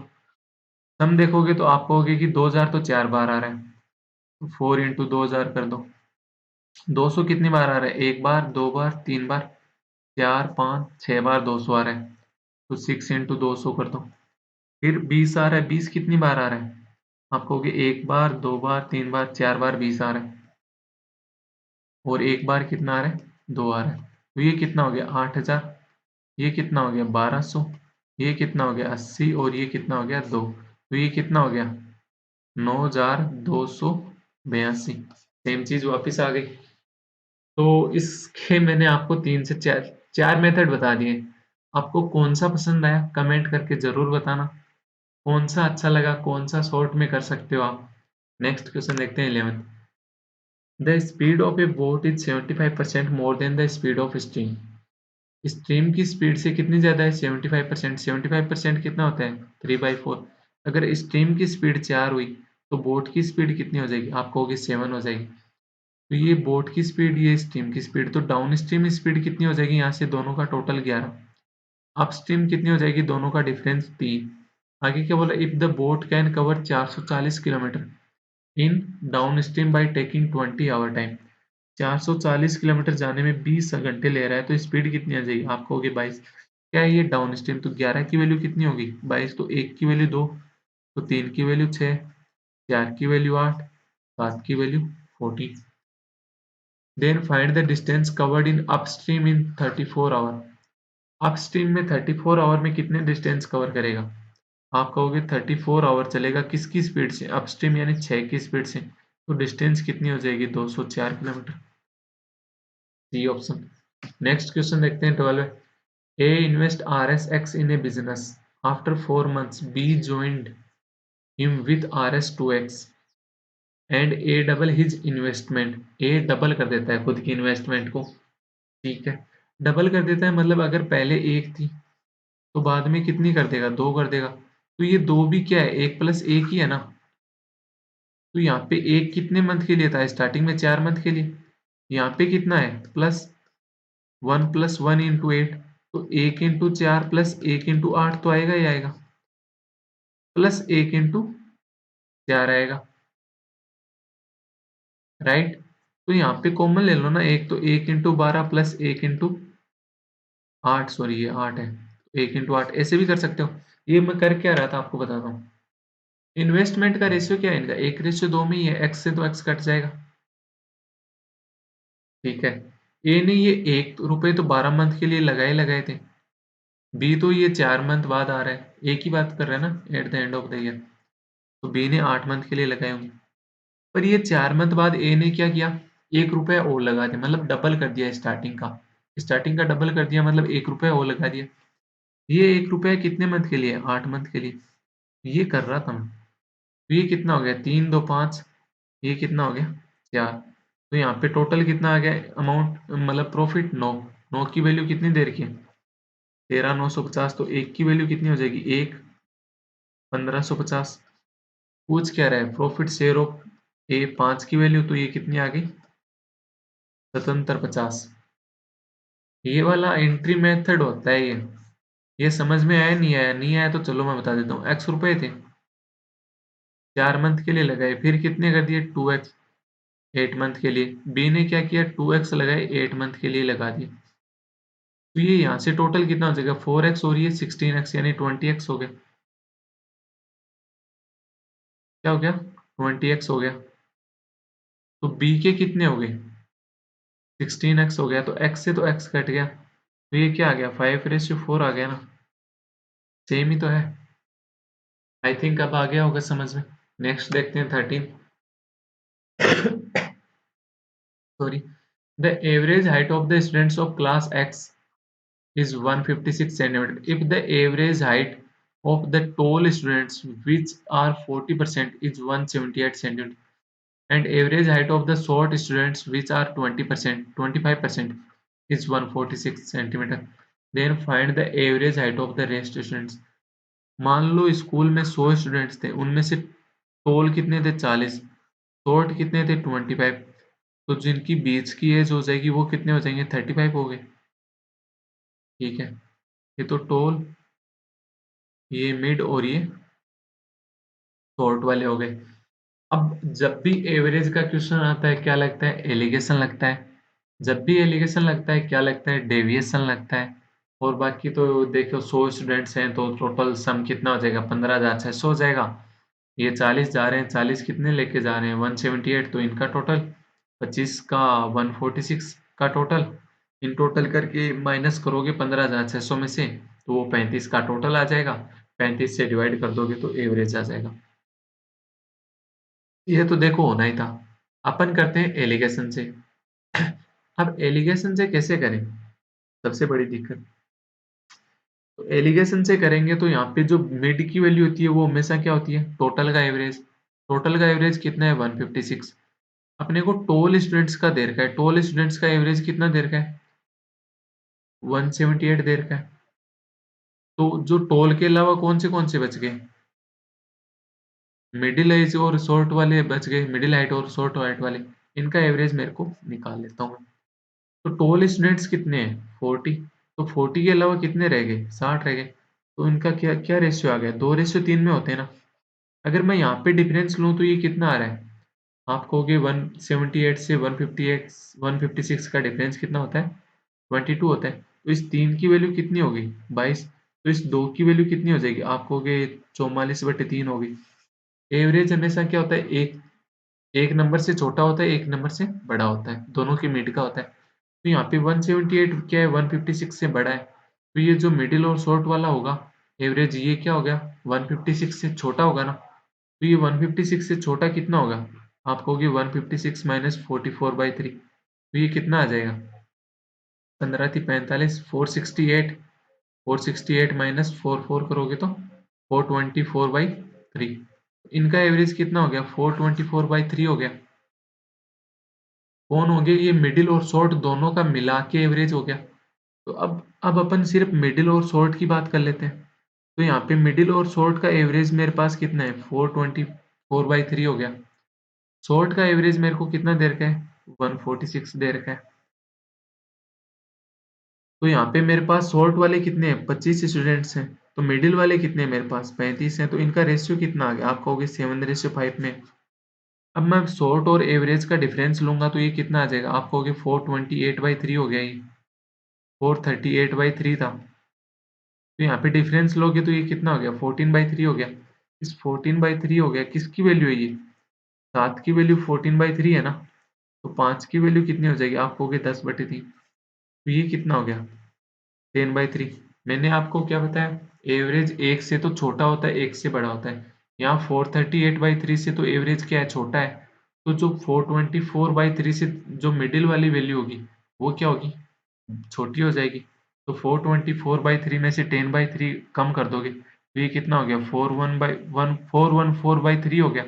सम देखोगे तो आप कहोगे कि 2,000 तो 4 बार आ रहा है, तो 4 इंटू 2,000 कर दो। 200 कितनी बार आ रहा है? एक बार, दो बार, तीन बार, चार, पाँच, 6 बार 200 आ रहा है, तो 6 इंटू 200 कर दो। फिर 20 आ रहा है, 20 कितनी बार आ रहा है? आप कहोगे एक बार, दो बार, तीन बार, 4 बार 20 आ रहा है, और एक बार कितना आ रहा है? 2 आ रहा है। तो ये कितना हो गया? 8,000। ये कितना हो गया? 1,200। ये कितना हो गया? 80। और ये कितना हो गया? 2। तो ये कितना हो गया? 9,282। सेम चीज वापस आ गई। तो इसके मैंने आपको 3 से 4 4 मेथड बता दिए। आपको कौन सा पसंद आया कमेंट करके ज़रूर बताना। कौन सा अच्छा लगा, कौन सा शॉर्ट में कर सकते हो आप। नेक्स्ट क्वेश्चन देखते हैं 11th। The speed of a boat is 75% more than the speed of stream. Stream की स्पीड से कितनी ज़्यादा है? 75%। 75% कितना होता है? 3/4। अगर स्ट्रीम की स्पीड 4 हुई तो बोट की स्पीड कितनी हो जाएगी? आप कहोगे 7 हो जाएगी। तो ये बोट की स्पीड, ये स्ट्रीम की स्पीड, तो डाउन स्ट्रीम स्पीड कितनी हो जाएगी? यहाँ से दोनों का टोटल 11। अपस्ट्रीम कितनी हो जाएगी? दोनों का डिफरेंस 3। आगे क्या बोला? If the boat can cover 440 kilometre in down stream by taking 20 hour time. 440 kilometre जाने में 20 घंटे ले रहा है, तो स्पीड कितनी आ जाएगी? आप कहोगे 22। क्या है ये? Down stream. तो 11 की वैल्यू कितनी होगी? 22। तो 1 की वैल्यू 2, तो 3 की वैल्यू 6, 4 की वैल्यू 8, 7 की value 14। Then find the distance covered in upstream in 34 hour. Upstream में 34 आवर में कितने डिस्टेंस कवर करेगा? आप कहोगे 34 आवर चलेगा किसकी स्पीड से? अपस्ट्रीम यानी 6 की स्पीड से। तो डिस्टेंस कितनी हो जाएगी? 204 kilometre. C option. Next question देखते हैं 12। A invest RS X in a business. After 4 months, B joined him with RS2X and A double his investment. A double कर देता है खुद की इन्वेस्टमेंट को। ठीक है, डबल कर देता है मतलब अगर पहले एक थी तो बाद में कितनी कर देगा? 2 कर देगा। तो ये 2 भी क्या है? 1 प्लस 1 ही है ना। तो यहाँ पे 1 कितने मंथ के लिए था? स्टार्टिंग में 4 मंथ के लिए। यहाँ पे कितना है? Plus 1 plus 1 into 8। तो 1 इंटू 4 प्लस 1 इंटू 8 तो आएगा ही आएगा, प्लस 1 इंटू 4 आएगा, राइट। तो यहाँ पे कॉमन ले लो ना, एक तो 1 इंटू 12 प्लस 1 इंटू 8, सॉरी ये 8 है, 1 इंटू 8 ऐसे भी कर सकते हो। ये मैं कर क्या रहा था आपको बताता हूँ। इन्वेस्टमेंट का रेशियो क्या है इनका? 1:2 में ही है, एक्स से तो एक्स कट जाएगा। ठीक है। ए ने ये 1 रुपए तो 12 मंथ के लिए लगाए लगाए थे। बी तो ये 4 मंथ बाद आ रहा है, एक ही बात कर रहा है ना, at the end of the year. तो बी ने 8 मंथ के लिए लगाए होंगे। पर ये 4 मंथ बाद ए ने क्या किया? 1 रुपया और लगा दिया, मतलब डबल कर दिया स्टार्टिंग का। स्टार्टिंग का डबल कर दिया मतलब 1 रुपया और लगा दिया। ये 1 रुपया कितने मंथ के लिए? 8 मंथ के लिए। ये कर रहा था मैं। तो ये कितना हो गया? 3 2 5। ये कितना हो गया? 4। तो यहाँ पे टोटल कितना आ गया अमाउंट, मतलब प्रॉफिट? 9। 9 की वैल्यू कितनी देर की है? 13,950। तो 1 की वैल्यू कितनी हो जाएगी? 1, 1,550। पूछ क्या रहा है? प्रॉफिट शेयर ऑफ ए 5 की वैल्यू, तो ये कितनी आ गई? 7750। ये वाला एंट्री मेथड होता है ये समझ में आया? नहीं आया? नहीं आया तो चलो मैं बता देता हूँ। एक्स रुपए थे, 4 मंथ के लिए लगाए, फिर कितने कर दिए? 2x। 8 मंथ के लिए। बी ने क्या किया 2x लगाए 8 मंथ के लिए लगा दिए। तो ये यहाँ से टोटल कितना हो जाएगा 4x और ये 16x यानी 20x हो गया। क्या हो गया 20x हो गया। तो बी के कितने हो गए 16x हो गया। तो x से तो x कट गया। तो ये क्या आ गया 5/4 आ गया ना। सेम ही तो है। आई थिंक अब आ गया होगा समझ में। नेक्स्ट देखते हैं 13। Sorry. The average height of the students of class x is 156 centimeter. If the average height of the tall students which are 40% is 178 centimeter and average height of the short students which are 20% 25% is 146 centimeter, then find the average height of the rest students. मान लो school में 100 students थे, उनमें से toll कितने थे 40, short कितने थे 25। तो जिनकी बीच की एज हो जाएगी वो कितने हो जाएंगे 35 हो गए। ठीक है। ये तो टोल, ये मिड और ये शॉर्ट वाले हो गए। अब जब भी एवरेज का क्वेश्चन आता है क्या लगता है एलिगेशन लगता है। जब भी एलिगेशन लगता है क्या लगता है डेविएशन लगता है। और बाकी तो देखो 100 स्टूडेंट्स हैं तो टोटल सम कितना हो जाएगा 15,600 हो जाएगा। ये 40 जा रहे हैं 40 कितने लेके जा रहे हैं 178 तो इनका टोटल 25 का 146 का टोटल। इन टोटल करके माइनस करोगे 15,600 में से तो वो 35 का टोटल आ जाएगा। 35 से डिवाइड कर दोगे तो एवरेज आ जाएगा। ये तो देखो होना ही था। अपन करते हैं एलिगेशन से। अब एलिगेशन से कैसे करें सबसे बड़ी दिक्कत। तो एलिगेशन से करेंगे तो यहाँ पे जो मिड की वैल्यू होती है वो हमेशा क्या होती है टोटल का एवरेज। टोटल का एवरेज कितना है 156। अपने को टोल स्टूडेंट्स का दे रखा है, टोल स्टूडेंट्स का एवरेज कितना दे रखा है 178 दे रखा है। तो जो टोल के अलावा कौन से बच गए मिडिल एज और शॉर्ट वाले बच गए, मिडिल हाइट और शॉर्ट हाइट वाले। इनका एवरेज मेरे को निकाल लेता हूँ। तो टोल स्टूडेंट्स कितने हैं 40। तो 40 के अलावा कितने रह गए 60 रह गए। तो इनका क्या क्या रेशियो आ गया 2:3 में होते हैं ना। अगर मैं यहाँ पे डिफरेंस लूँ तो ये कितना आ रहा है आप कहोगे 178 से 158 156 का डिफरेंस कितना होता है 22 होता है। तो इस 3 की वैल्यू कितनी होगी 22। तो इस 2 की वैल्यू कितनी हो जाएगी आप कहोगे 44/3 होगी। एवरेज हमेशा क्या होता है एक एक नंबर से छोटा होता है एक नंबर से बड़ा होता है, दोनों के मिड का होता है। तो यहाँ पे 178 क्या है 156 से बड़ा है। तो ये जो मिडिल और शॉर्ट वाला होगा एवरेज ये क्या हो गया 156 से छोटा होगा ना। तो ये 156 से छोटा कितना होगा आप कहोगे 156 माइनस 44/3। तो ये कितना आ जाएगा 15×3 = 45 468। 468 माइनस 44 करोगे तो 424/3। इनका एवरेज कितना हो गया 424/3 हो गया। कौन हो गया ये मिडिल और शॉर्ट दोनों का मिला के एवरेज हो गया। तो अब अपन सिर्फ मिडिल और शॉर्ट की बात कर लेते हैं। तो यहाँ पे मिडिल और शॉर्ट का एवरेज मेरे पास कितना है 424/3 हो गया। शॉर्ट का एवरेज मेरे को कितना दे रखा है 146 दे रखा है। तो यहाँ पे मेरे पास शॉर्ट वाले कितने हैं 25 स्टूडेंट्स हैं। तो मिडिल वाले कितने हैं मेरे पास 35 हैं। तो इनका रेशियो कितना आ गया आप कहोगे 7:5 में। अब मैं शॉर्ट और एवरेज का डिफरेंस लूंगा तो ये कितना आ जाएगा आप कहोगे 428/3 हो गया ये 438/3 था। तो यहाँ पे डिफरेंस लोगे तो ये कितना हो गया 14/3 हो गया। इस 14/3 हो गया किसकी वैल्यू है ये 7 की वैल्यू 14/3 है ना। तो 5 की वैल्यू कितनी हो जाएगी आप कहोगे 10/3। तो ये कितना हो गया 10/3। मैंने आपको क्या बताया एवरेज एक से तो छोटा होता है एक से बड़ा होता है। यहाँ 438/3 से तो एवरेज क्या है छोटा है। तो जो 424/3 से जो मिडिल वाली वैल्यू होगी वो क्या होगी छोटी हो जाएगी। तो 424/3 में से 10/3 कम कर दोगे तो ये कितना हो गया 414/3 हो गया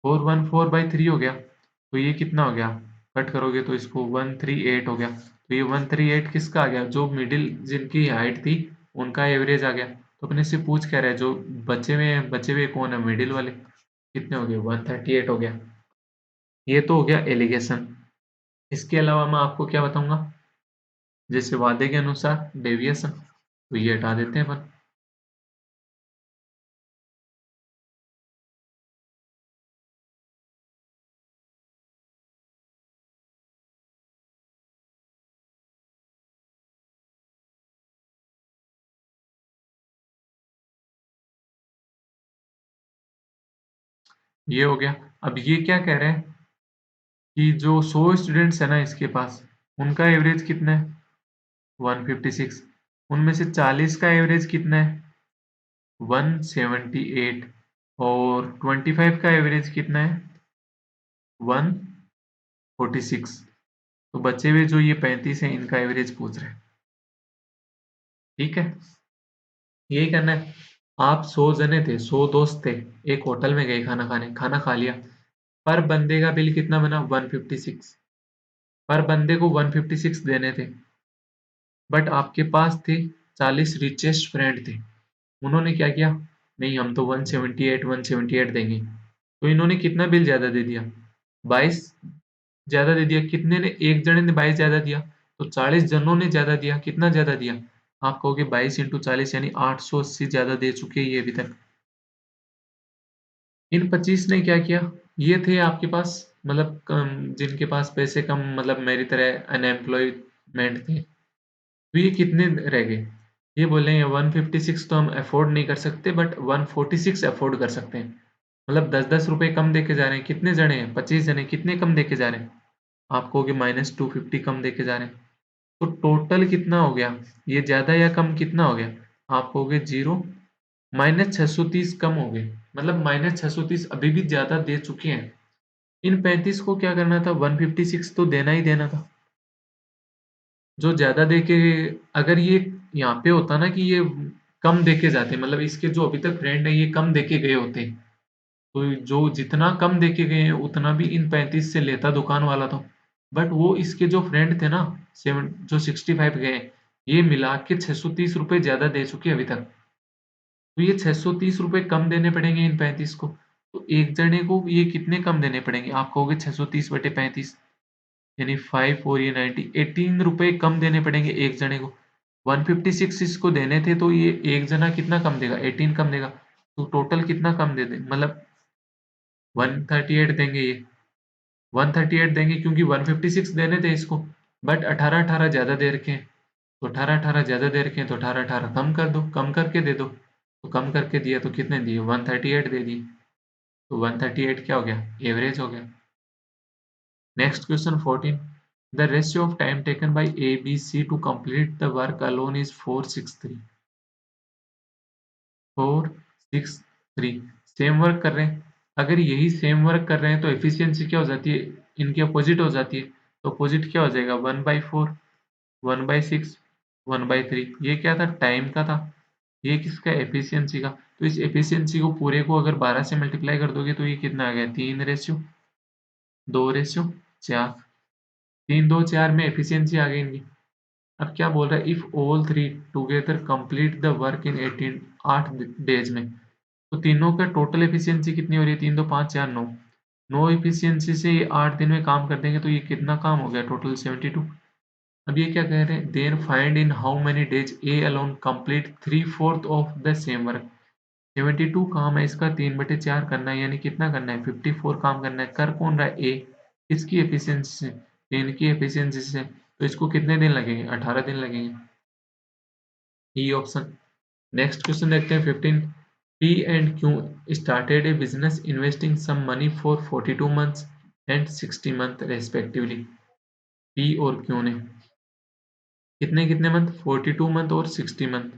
414/3 हो गया। तो ये कितना हो गया कट करोगे तो इसको 138 हो गया। तो ये 138 किसका आ गया जो मिडिल जिनकी हाइट थी उनका एवरेज आ गया। तो अपने से पूछ क्या रहा है जो बचे हुए कौन है मिडिल वाले कितने हो गए 138 हो गया। ये तो हो गया एलिगेशन। इसके अलावा मैं आपको क्या बताऊंगा जैसे वादे के अनुसार डेविएशन तो ये हटा देते हैं अपन। ये हो गया। अब ये क्या कह रहे हैं कि जो 100 स्टूडेंट्स है ना इसके पास, उनका एवरेज कितना है? 156। उनमें से 40 का एवरेज कितना है? 178। और 25 का एवरेज कितना है? 146। तो बचे हुए जो ये 35 है, इनका एवरेज पूछ रहे हैं। ठीक है, यही करना है। आप 100 जने थे, 100 दोस्त थे, एक होटल में गए खाना खाने, खाना खा लिया। पर बंदे का बिल कितना बना? 156। पर बंदे को 156 देने थे, बट आपके पास थे 40 रिचेस्ट फ्रेंड थे। उन्होंने क्या किया? नहीं, हम तो 178 देंगे। तो इन्होंने कितना बिल ज्यादा दे दिया? 22 ज्यादा दे दिया। कितने ने? एक जने ने 22 ज्यादा दिया, तो 40 जनों ने ज्यादा दिया। कितना ज्यादा दिया? आप कहोगे 22 इंटू 40 यानी 880 ज्यादा दे चुके हैं ये अभी तक। इन 25 ने क्या किया? ये थे आपके पास, मतलब जिनके पास पैसे कम, मतलब मेरी तरह अनएम्प्लॉयमेंट थे। तो ये कितने रह गए? ये बोले 156 तो हम अफोर्ड नहीं कर सकते, बट 146 अफोर्ड कर सकते हैं। मतलब 10-10 रुपए कम देके जा रहे हैं। कितने जने हैं? 25 जने। कितने कम देके जा रहे हैं? आप कहोगे -250 कम देके जा रहे हैं। तो टोटल कितना हो गया? ये ज्यादा या कम कितना हो गया? आप कहोगे 0। -630 कम हो गए। मतलब -630 अभी भी ज्यादा दे चुके हैं। इन 35 को क्या करना था? 156 तो देना ही देना था। जो ज्यादा देके, अगर ये यहाँ पे होता ना कि ये कम देके जाते, मतलब इसके जो अभी तक फ्रेंड है ये कम देके गए होते, तो जो जितना कम देके गए हैं उतना भी इन 35 से लेता दुकान वाला तो। बट वो इसके जो फ्रेंड थे ना, सेवन जो 65 गए, ये मिला के 630 रुपये ज्यादा दे चुके अभी तक। तो ये 630 रुपये कम देने पड़ेंगे इन 35 को। तो एक जने को ये कितने कम देने पड़ेंगे? आप कहोगे 630/35 यानी 5 और ये 90, 18 रुपए कम देने पड़ेंगे एक जने को। 156 इसको देने थे, तो ये एक जना कितना कम देगा? 18 कम देगा। तो टोटल कितना कम दे दे, मतलब 138 देंगे ये। 138 देंगे क्योंकि 156 देने थे इसको, बट 18-18 ज्यादा दे रखे हैं। तो 18-18 ज्यादा दे रखे हैं, तो 18-18 कम कर दो, कम करके दे दो। तो कम करके दिया तो कितने दिए? 138 दे दिए। तो 138 क्या हो गया? एवरेज हो गया। Next question 14. The ratio of time taken by A, B, C to complete the work alone is 463. 463 same work कर रहे हैं। अगर यही सेम वर्क कर रहे हैं तो एफिशिएंसी क्या हो जाती है? इनकी अपोजिट हो जाती है। तो अपोजिट क्या हो जाएगा? 1/4, 1/6, 1/3। ये क्या था? टाइम का था। ये किसका? एफिशिएंसी का। तो इस एफिशिएंसी को पूरे को अगर 12 से मल्टीप्लाई कर दोगे तो ये कितना आ गया? 3:2:4। 3-2-4 में एफिशिएंसी आ गई इनकी। अब क्या बोल रहा है? If all three together complete the work in 18 8 days में। तो तीनों का टोटल एफिशिएंसी कितनी हो रही है? 3 2 5 4 9। 9 एफिशिएंसी से ये 8 दिन में काम कर देंगे, तो ये कितना काम हो गया? टोटल 72। अब ये क्या कह रहे हैं? Then find in how many days A alone complete 3/4 of the same work. 72 काम है इसका, 3/4 करना है, यानी कितना करना है? 54 काम करना है। कर कौन रहा है? ए। किसकी एफिशिएंसी से? 3 की एफिशिएंसी से। तो इसको कितने दिन लगेंगे? 18 दिन लगेंगे। E option. नेक्स्ट क्वेश्चन देखते हैं 15। P and Q started a business investing some money for 42 months and 60 month respectively. P और क्यू ने कितने कितने मंथ? 42 मंथ और 60 month.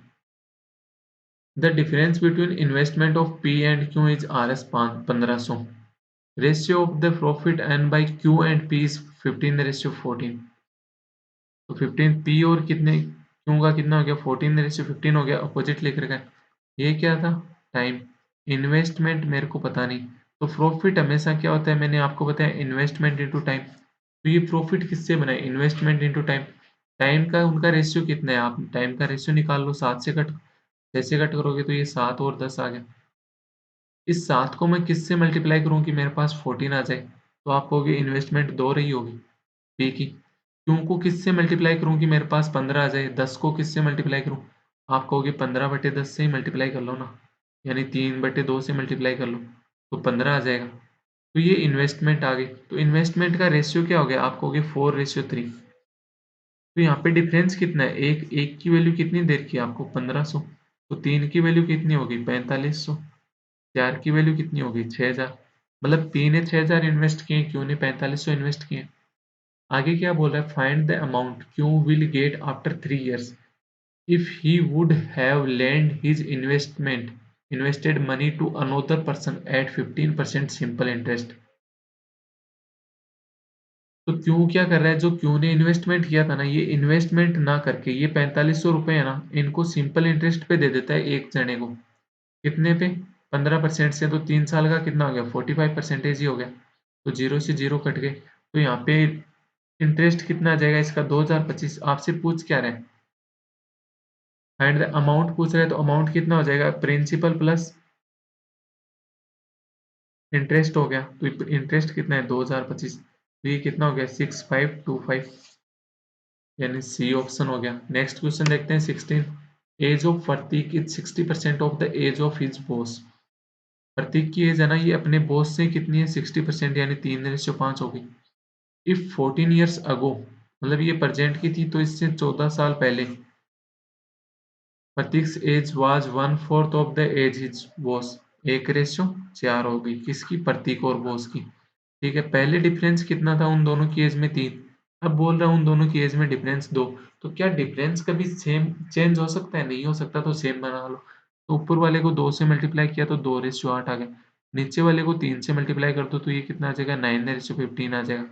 The difference between investment of P and Q is Rs 1500। Ratio of the profit earn by Q and P is 15:14। तो 15 P और कितने Q का कितना हो गया? 14:15 हो गया। अपोजिट लिख रखा है। ये क्या था? टाइम। इन्वेस्टमेंट मेरे को पता नहीं। तो प्रॉफिट हमेशा क्या होता है? मैंने आपको बताया, इन्वेस्टमेंट इनटू टाइम। तो ये प्रॉफिट किससे बना है? Investment into time. टाइम का उनका रेशियो कितना है? आप टाइम का रेशियो निकाल लो। 7 से कट, 6 से कट करोगे तो ये 7 और 10 आ गया। इस 7 को मैं किससे मल्टीप्लाई करूँ कि मेरे पास 14 आ जाए? तो आप कहोगे इन्वेस्टमेंट 2 रही होगी पे की। क्यों को किससे मल्टीप्लाई करूँ कि मेरे पास 15 आ जाए? 10 को किससे मल्टीप्लाई करूँ? आप कहोगे 15/10 से ही मल्टीप्लाई कर लो ना, यानी 3/2 से मल्टीप्लाई कर लो तो 15 आ जाएगा। तो ये इन्वेस्टमेंट आ गई। तो इन्वेस्टमेंट का रेशियो क्या हो गया? आप कहोगे 4:3। तो यहाँ पे डिफरेंस कितना है? एक एक की वैल्यू कितनी देर की? आपको 1500। तो 3 की वैल्यू कितनी होगी? 4500। 4 की वैल्यू कितनी होगी? 6000। मतलब पी ने 6000 इन्वेस्ट किए, क्यू ने 4500 इन्वेस्ट किए। आगे क्या बोल रहा है, find the amount Q will get after 3 years if he would have lent his invested money to another person at 15% simple interest। तो क्यों क्या कर रहा है, जो क्यों ने इन्वेस्टमेंट किया था ना, ये इन्वेस्टमेंट ना करके ये 4500 रुपये है ना, इनको सिंपल इंटरेस्ट पे दे देता है एक जने को। कितने पे, 15% से, तो 3 साल का कितना हो गया, 45% ही हो गया। तो जीरो से जीरो कट गए, तो यहाँ पे इंटरेस्ट कितना आ जाएगा इसका, 2025। आपसे पूछ क्या रहे हैं, फाइंड द अमाउंट पूछ रहे हैं, तो अमाउंट कितना हो जाएगा, प्रिंसिपल प्लस इंटरेस्ट हो गया। तो इंटरेस्ट कितना है, 2025, तो ये कितना हो गया, 6525, यानी सी ऑप्शन हो गया। नेक्स्ट क्वेश्चन देखते हैं 16। Age of Prateek is 60% of the age of his boss. Prateek की एज है ना, ये अपने बॉस से कितनी है, 60%, यानी 3:5 होगी। इफ 14 years अगो, मतलब ये प्रेजेंट की थी, तो इससे 14 साल पहले Prateek's age was 1/4 of the age his boss. 1:4 होगी, किसकी, प्रतीक और बॉस की। ठीक है, पहले डिफरेंस कितना था उन दोनों की एज में, 3। अब बोल रहा हूँ उन दोनों की एज में डिफरेंस 2। तो क्या डिफरेंस कभी सेम चेंज हो सकता है, नहीं हो सकता, तो सेम बना लो। तो ऊपर वाले को 2 से मल्टीप्लाई किया तो 2:8 आ गया। नीचे वाले को 3 से मल्टीप्लाई कर दो तो ये कितना आ जाएगा, 9:15 आ जाएगा।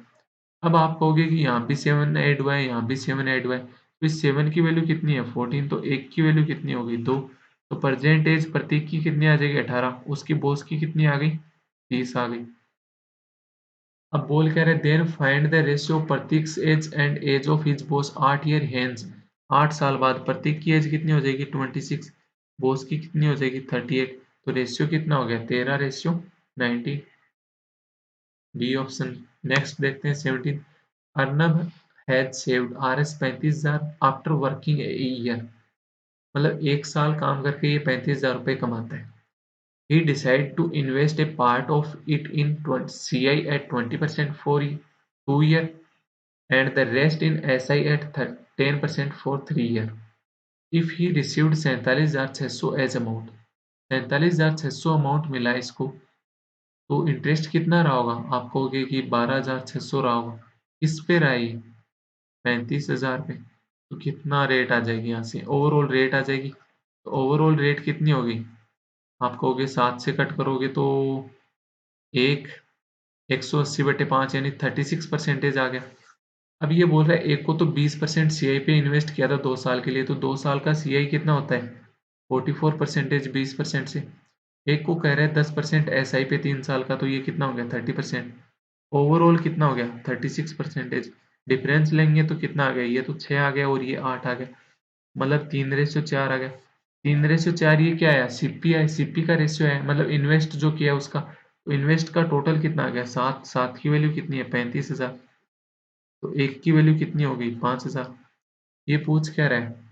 अब आप कहोगे कि यहाँ भी 7 ऐड हुआ है, यहाँ भी 7 ऐड हुआ है, तो इस 7 की वैल्यू कितनी है, 14, तो 1 की वैल्यू कितनी होगी, 2। तो प्रेजेंट एज प्रतीक की कितनी आ जाएगी, 18। उसकी बॉस की कितनी आ गई, 30 आ गई। अब बोल कह रहे, then find the ratio Prateek's age and age of his boss 8 year hence। 8 साल बाद प्रतीक की एज कितनी हो जाएगी, 26। बॉस की कितनी हो जाएगी, 38। तो रेशियो कितना हो गया, 13:19, बी ऑप्शन। नेक्स्ट देखते हैं 17। Arnab has saved Rs 35,000 after working a year. मतलब 1 साल काम करके ये 35,000 रुपये कमाता है। He decided to invest a part of it in CI at 20% for 2 year and the rest in SI at 10% for 3 year. If he received 47,600 as amount, 47,600 amount मिला इसको, तो इंटरेस्ट कितना रहा होगा, आप कहोगे कि 12,600 रहा होगा। किस पे रहा ये, 35,000 पे। तो कितना रेट आ जाएगी, यहाँ से ओवरऑल रेट आ जाएगी। तो ओवरऑल रेट कितनी होगी, आप कहोगे 7 से कट करोगे तो एक 180/5, यानी 36% आ गया। अब ये बोल रहा है एक को तो 20% सीआई पे इन्वेस्ट किया था 2 साल के लिए, तो 2 साल का सीआई कितना होता है, 44%, 20% से। एक को कह रहा है 10% एसआई पे 3 साल का, तो ये कितना हो गया, 30%। ओवरऑल कितना हो गया, 36%। डिफरेंस लेंगे तो कितना आ गया, ये तो 6 आ गया और ये 8 आ गया, मतलब 3:4 आ गया। 3:4 ये क्या आया, सीपी है, सीपी का रेशियो है, मतलब इन्वेस्ट जो किया उसका। तो इन्वेस्ट का टोटल कितना आ गया, 7। 7 की वैल्यू कितनी है, 35,000। तो एक की वैल्यू कितनी हो गई, 5,000। ये पूछ क्या रहा है,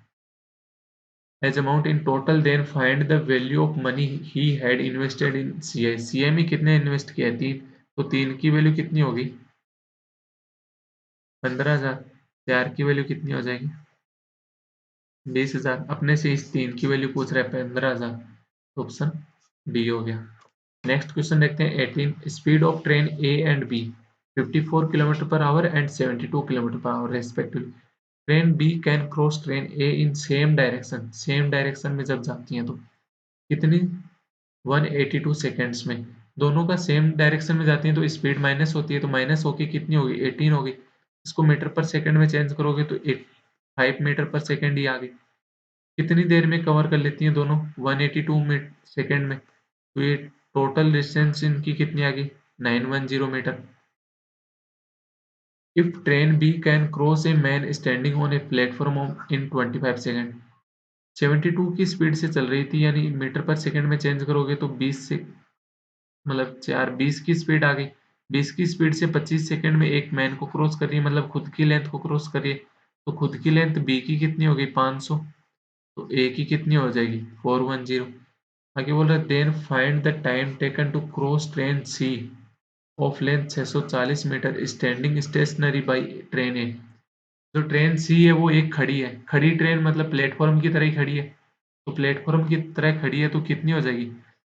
as amount in total then find the value of money he had invested in CI. CI में कितने इन्वेस्ट किया है, 3। तो 3 की वैल्यू कितनी होगी, 15,000। 4 की वैल्यू कितनी हो जाएगी, 20,000। अपने से इस 3 की वैल्यू पूछ रहा है, 15,000। ऑप्शन डी हो गया। नेक्स्ट क्वेश्चन देखते हैं 18। Speed of train A and B 54 kilometre per hour and 72 kilometre per hour respectively. Train B can cross train A in same direction, same direction में जब जाती हैं तो कितनी, 182 सेकेंड्स में। दोनों का सेम डायरेक्शन में जाती हैं तो स्पीड माइनस होती है, तो माइनस होके कितनी होगी, 18 होगी। इसको मीटर पर सेकंड में चेंज करोगे तो 5 मीटर पर सेकंड ही आ गई। कितनी देर में कवर कर लेती हैं दोनों, 182 सेकंड में। तो ये टोटल डिस्टेंस इनकी कितनी आ गई, 910 metre. If train B can cross a man standing on a platform in 25 second. 72 की स्पीड से चल रही थी, यानी मीटर पर सेकंड में चेंज करोगे तो 20 से, मतलब 20 की स्पीड आ गई। 20 की स्पीड से 25 सेकंड में एक मैन को क्रॉस कर रही है, मतलब खुद की लेंथ को क्रॉस कर रही है। तो खुद की लेंथ बी की कितनी हो गई, 500। तो ए की कितनी हो जाएगी, 410। आगे बोल रहा है then find the time taken to cross train C of length 640 metre standing stationary by train A. जो ट्रेन सी है वो एक खड़ी है, खड़ी ट्रेन मतलब प्लेटफॉर्म की तरह ही खड़ी है। तो प्लेटफॉर्म की तरह खड़ी है तो कितनी हो जाएगी,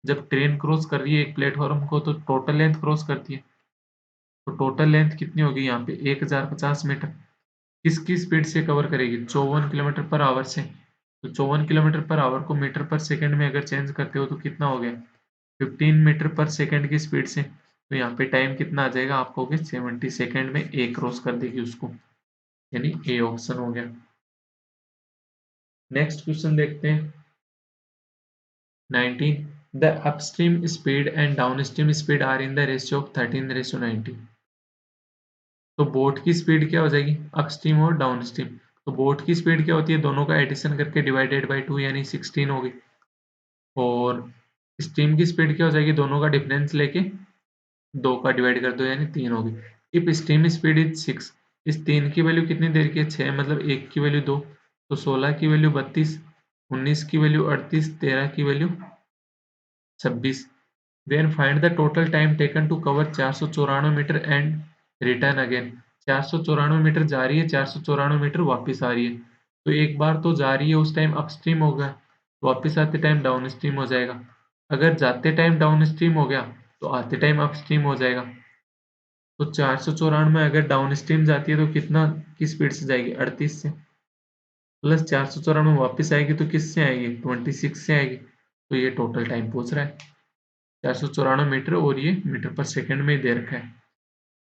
जब ट्रेन क्रॉस कर रही है एक प्लेटफॉर्म को तो टोटल लेंथ क्रॉस करती है, तो टोटल लेंथ कितनी होगी यहाँ पे 1050 मीटर। किसकी स्पीड से कवर करेगी? 54 किलोमीटर पर आवर से। तो 54 किलोमीटर पर आवर को मीटर पर सेकंड में अगर चेंज करते हो तो कितना हो गया? 15 मीटर पर सेकंड की स्पीड से। तो यहाँ पे टाइम कितना आ जाएगा? आप कहोगे 70 सेकंड में ए क्रॉस कर देगी उसको, यानी ए ऑप्शन हो गया। नेक्स्ट क्वेश्चन देखते हैं 19, the upstream speed and downstream speed are in the ratio of 13:19। तो बोट की स्पीड क्या हो जाएगी? अपस्ट्रीम और डाउनस्ट्रीम। तो बोट की स्पीड क्या होती है? दोनों का एडिशन करके डिवाइडेड बाय 2 यानी 16 होगी। और स्ट्रीम की स्पीड क्या हो जाएगी? दोनों का डिफरेंस लेके 2 का डिवाइड कर दो यानी 3 होगी। इफ स्ट्रीम स्पीड इज 6, इस 3 की वैल्यू कितनी देर की है? 6, मतलब 1 की वैल्यू 2, तो 16 की वैल्यू 32, 19 की वैल्यू 38, 13 की value 26। Then find the total time taken to cover 494 metre and return again. 494 metre जा रही है, 494 मीटर वापस आ रही है। तो एक बार तो जा रही है उस टाइम अपस्ट्रीम होगा, वापस आते टाइम डाउन स्ट्रीम हो जाएगा। अगर जाते टाइम डाउन स्ट्रीम हो गया तो आते टाइम अपस्ट्रीम हो जाएगा। तो 494 अगर डाउन स्ट्रीम जाती है तो कितना की स्पीड से जाएगी? 38 से। प्लस 494 वापस आएगी तो किससे आएगी? 26 से आएगी। तो ये टोटल टाइम पूछ रहा है 494 मीटर, और ये मीटर पर सेकंड में दे रखा है।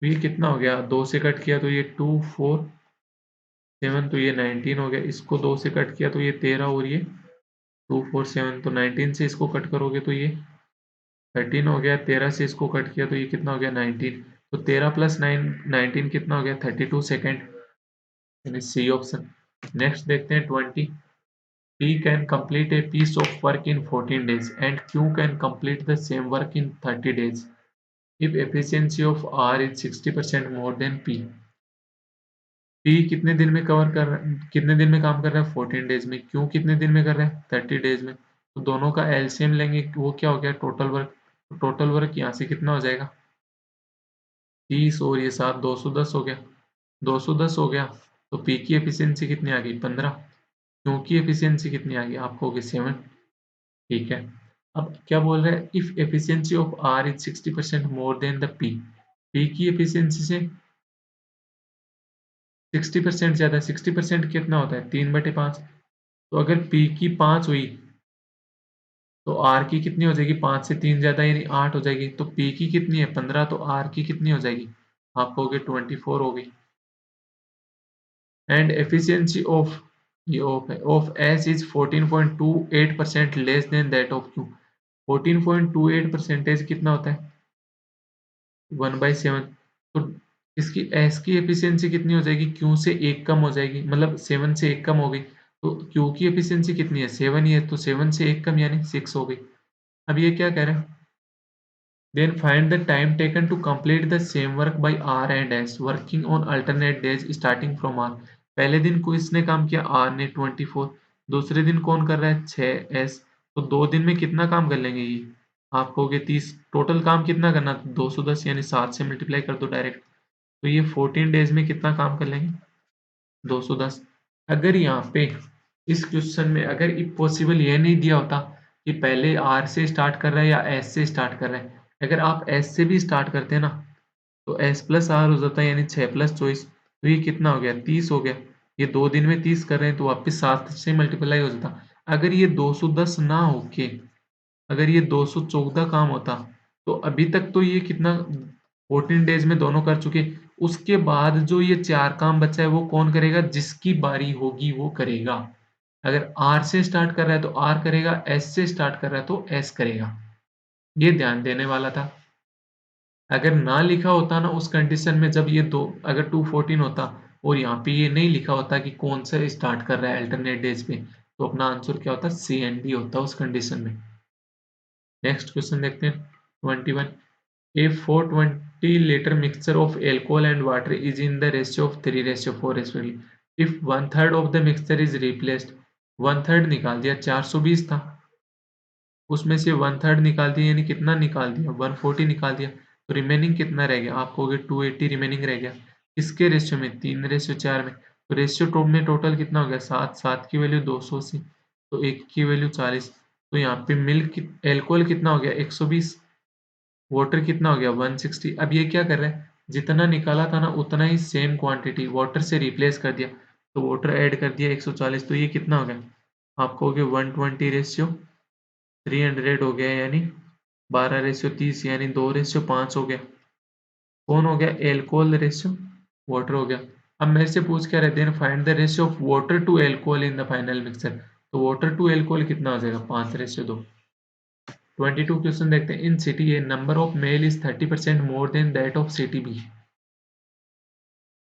तो ये कितना हो गया? 2 से कट किया तो ये 247, तो ये 19 हो गया। इसको 2 से कट किया तो ये 13, और ये 247, तो 19 से इसको कट करोगे तो ये 13 हो गया। 13 से इसको कट किया तो ये कितना हो गया? 19। तो 13 प्लस 9 19 कितना हो गया? 32 सेकेंड, यानी सी ऑप्शन। नेक्स्ट देखते हैं 20, P can complete a piece of work in 14 days and Q can complete the same work in 30 days if efficiency of R is 60% more than P। P कितने दिन में cover कर रहा है, कितने दिन में काम कर रहा है? 14 डेज में। Q कितने दिन में कर रहा है? 30 डेज में। तो दोनों का एलसीएम लेंगे, वो क्या हो गया? Total work. तो टोटल वर्क यहाँ से कितना हो जाएगा? 30 और ये 7, 210 हो गया। 210 हो गया तो P की एफिशिएंसी कितनी आ गई? 15। Q की एफिशिएंसी कितनी आ गई? आपको होगी 7। ठीक है। अब क्या बोल रहा है? If efficiency of R is 60% more than the P. P की एफिशिएंसी से 60% ज्यादा। 60% कितना होता है? 3/5। तो अगर पी की 5 हुई तो आर की कितनी हो जाएगी? 5 से 3 ज्यादा यानी 8 हो जाएगी। तो पी की कितनी है? 15, तो आर की कितनी हो जाएगी? आप कहोगे 24 हो गई। एंड एफिशिएंसी ऑफ, ये ऑफ है, of S is 14.28% less than that of Q. 14.28 percentage कितना होता है? 1/7। तो इसकी एस की एफिशिएंसी कितनी हो जाएगी? क्यू से एक कम हो जाएगी, मतलब 7 से एक कम हो गई। तो क्यू की एफिशिएंसी कितनी है? 7 ही है, तो 7 से एक कम यानी 6 हो गई। अब ये क्या कह रहा है? Then find the time taken to complete the same work by R and S working on alternate days starting from R. पहले दिन को इसने काम किया आर ने 24, दूसरे दिन कौन कर रहा है? 6 एस। तो 2 दिन में कितना काम कर लेंगे ये? आप कहोगे 30। टोटल काम कितना करना? 210 यानी 7 से मल्टीप्लाई कर दो डायरेक्ट। तो ये 14 डेज में कितना काम कर लेंगे? 210। अगर यहाँ पे इस क्वेश्चन में अगर इफ पॉसिबल ये नहीं दिया होता कि पहले आर से स्टार्ट कर रहा है या एस से स्टार्ट कर रहा है, अगर आप एस से भी स्टार्ट करते हैं ना तो एस प्लस आर हो जाता है, यानी 6 + 24। तो ये कितना हो गया? 30 हो गया। ये 2 दिन में 30 कर रहे हैं तो वापिस 7 से मल्टीप्लाई हो जाता। अगर ये 210 ना होके अगर ये 214 काम होता तो अभी तक तो ये कितना 14 डेज में दोनों कर चुके। उसके बाद जो ये 4 काम बचा है वो कौन करेगा? जिसकी बारी होगी वो करेगा। अगर आर से स्टार्ट कर रहा है तो आर करेगा, एस से स्टार्ट कर रहा है तो एस करेगा। ये ध्यान देने वाला था। अगर ना लिखा होता ना उस कंडीशन में, जब ये दो अगर 214 होता और यहाँ पे ये नहीं लिखा होता कि कौन सा स्टार्ट कर रहा है अल्टरनेट डेज पे, तो अपना आंसर क्या होता? सी एंड डी होता उस कंडीशन में। नेक्स्ट क्वेश्चन देखते हैं 21, a 420 liter mixture of alcohol and water is in the ratio of 3:4 respectively if one third of the mixture is replaced। One third निकाल दिया, 420 था, उसमें से वन थर्ड निकाल दिया यानी कितना निकाल दिया? 140 निकाल दिया। तो रिमेनिंग कितना रह गया? आप कहोगे 280 रिमेनिंग रह गया। किसके रेशियो में? 3:4 में। तो रेशियो टॉप में टोटल कितना हो गया? 7, 7 की वैल्यू 280, तो 1 की वैल्यू 40। तो यहाँ पे मिल्क एल्कोहल कितना हो गया 120, वाटर कितना हो गया 160। अब ये क्या कर रहा है, जितना निकाला था ना उतना ही सेम क्वांटिटी वाटर से रिप्लेस कर दिया, तो वाटर ऐड कर दिया 140, तो ये कितना हो गया, आपको हो गया 120 रेशियो 300 हो गया, यानी 12 रेशियो 30, यानी 2 रेशियो 5 हो गया। कौन हो गया, एल्कोहल रेशियो वाटर हो गया। अब मेरे से पूछ क्या रहे, then find the ratio of water to alcohol in the final mixture, तो वाटर टू एल्कोहल कितना हो जाएगा 5 रेशियो 2। 22 क्वेश्चन देखते हैं, in city A number of male is 30% more than that of city B.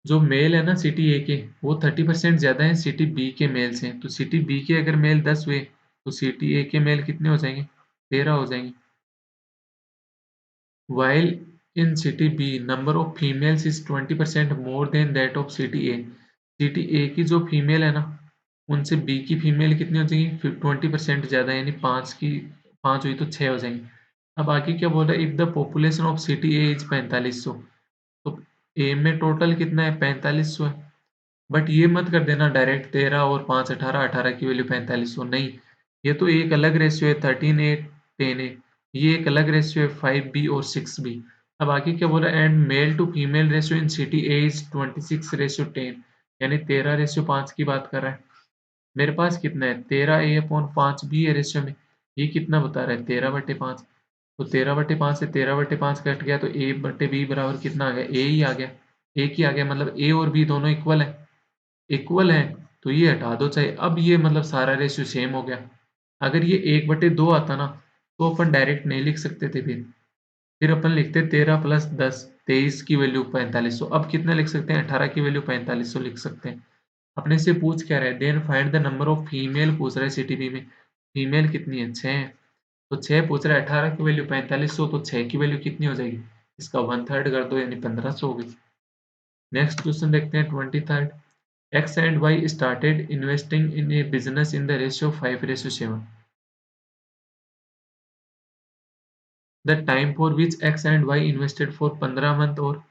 जो मेल है ना city ए के, वो 30% ज्यादा है सिटी बी के मेल से। तो सिटी बी के अगर मेल 10 हुए तो सिटी ए के मेल कितने हो जाएंगे, 13 हो जाएंगे। While in city B, number of females is 20% more than that of city A. City A की जो फीमेल है ना, उनसे बी की फीमेल कितनी हो जाएगी 20% ज्यादा, यानी 5 हुई तो 6 हो जाएंगी। अब आगे क्या बोल रहा है, if the population of city A is 4500, तो ए में टोटल कितना है 4500 है। बट ये मत कर देना डायरेक्ट 13 और 5 18, 18 की वैल्यू 4500 नहीं, ये तो एक अलग रेशियो है 13 ए 10 ए, ये एक अलग रेशियो है 5 बी और 6 बी। अब आगे क्या बोला, and male to female ratio in city A is 26:10, यानी 13:5 की बात कर रहा है। मेरे पास कितना है 13 ए अपॉन 5 बी है रेशियो में, ये कितना बता रहा है 13/5, तो 13/5 से 13/5 कट गया तो ए बटे बी बराबर कितना आ गया, ए ही आ गया। एक ही आ गया, मतलब ए और बी दोनों इक्वल है, तो ये हटा दो चाहे। अब ये मतलब सारा रेशियो सेम हो गया। अगर ये 1/2 आता ना, तो अपन डायरेक्ट नहीं लिख सकते थे, फिर अपन लिखते 13 प्लस 10 23 की वैल्यू 4500। अब कितना लिख सकते हैं, 18 की वैल्यू 4500 लिख सकते हैं। अपने से पूछ क्या रहा है, then find the number of female पूछ रहा है सीटीपी में, फीमेल कितनी है 6 है, तो 6 पूछ रहा है, 18 की वैल्यू 4500, तो 6 की वैल्यू कितनी हो जाएगी, इसका 1/3 कर दो, यानी 1500 हो गई। नेक्स्ट क्वेश्चन देखते हैं 23rd, X and Y started investing in a business in the ratio 5:7. The time for which X and Y invested for 15 month और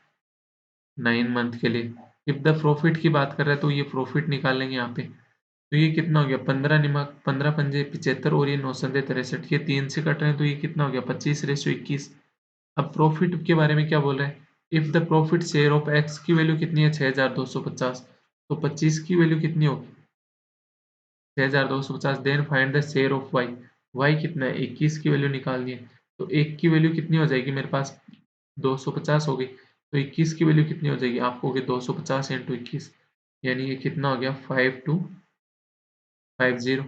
9 मंथ के लिए। इफ द प्रॉफिट की बात कर रहे हैं तो ये प्रॉफिट निकालेंगे यहाँ पे, तो ये कितना हो गया 15 निमक 15 पंजे 75 और ये 9 संदे 63, ये 3 से कट रहे हैं तो ये कितना हो गया 25:21। अब प्रॉफिट के बारे में क्या बोल रहे हैं, if the profit share of x की वैल्यू कितनी है 6250, तो 25 की वैल्यू कितनी होगी 6250, then find the share of Y, Y कितना है 21 की वैल्यू निकालनी है, तो एक की वैल्यू कितनी हो जाएगी मेरे पास 250 हो गई, तो 21 की वैल्यू कितनी हो जाएगी आपको होगी 250 इंटू 21, यानी ये कितना हो गया 5250,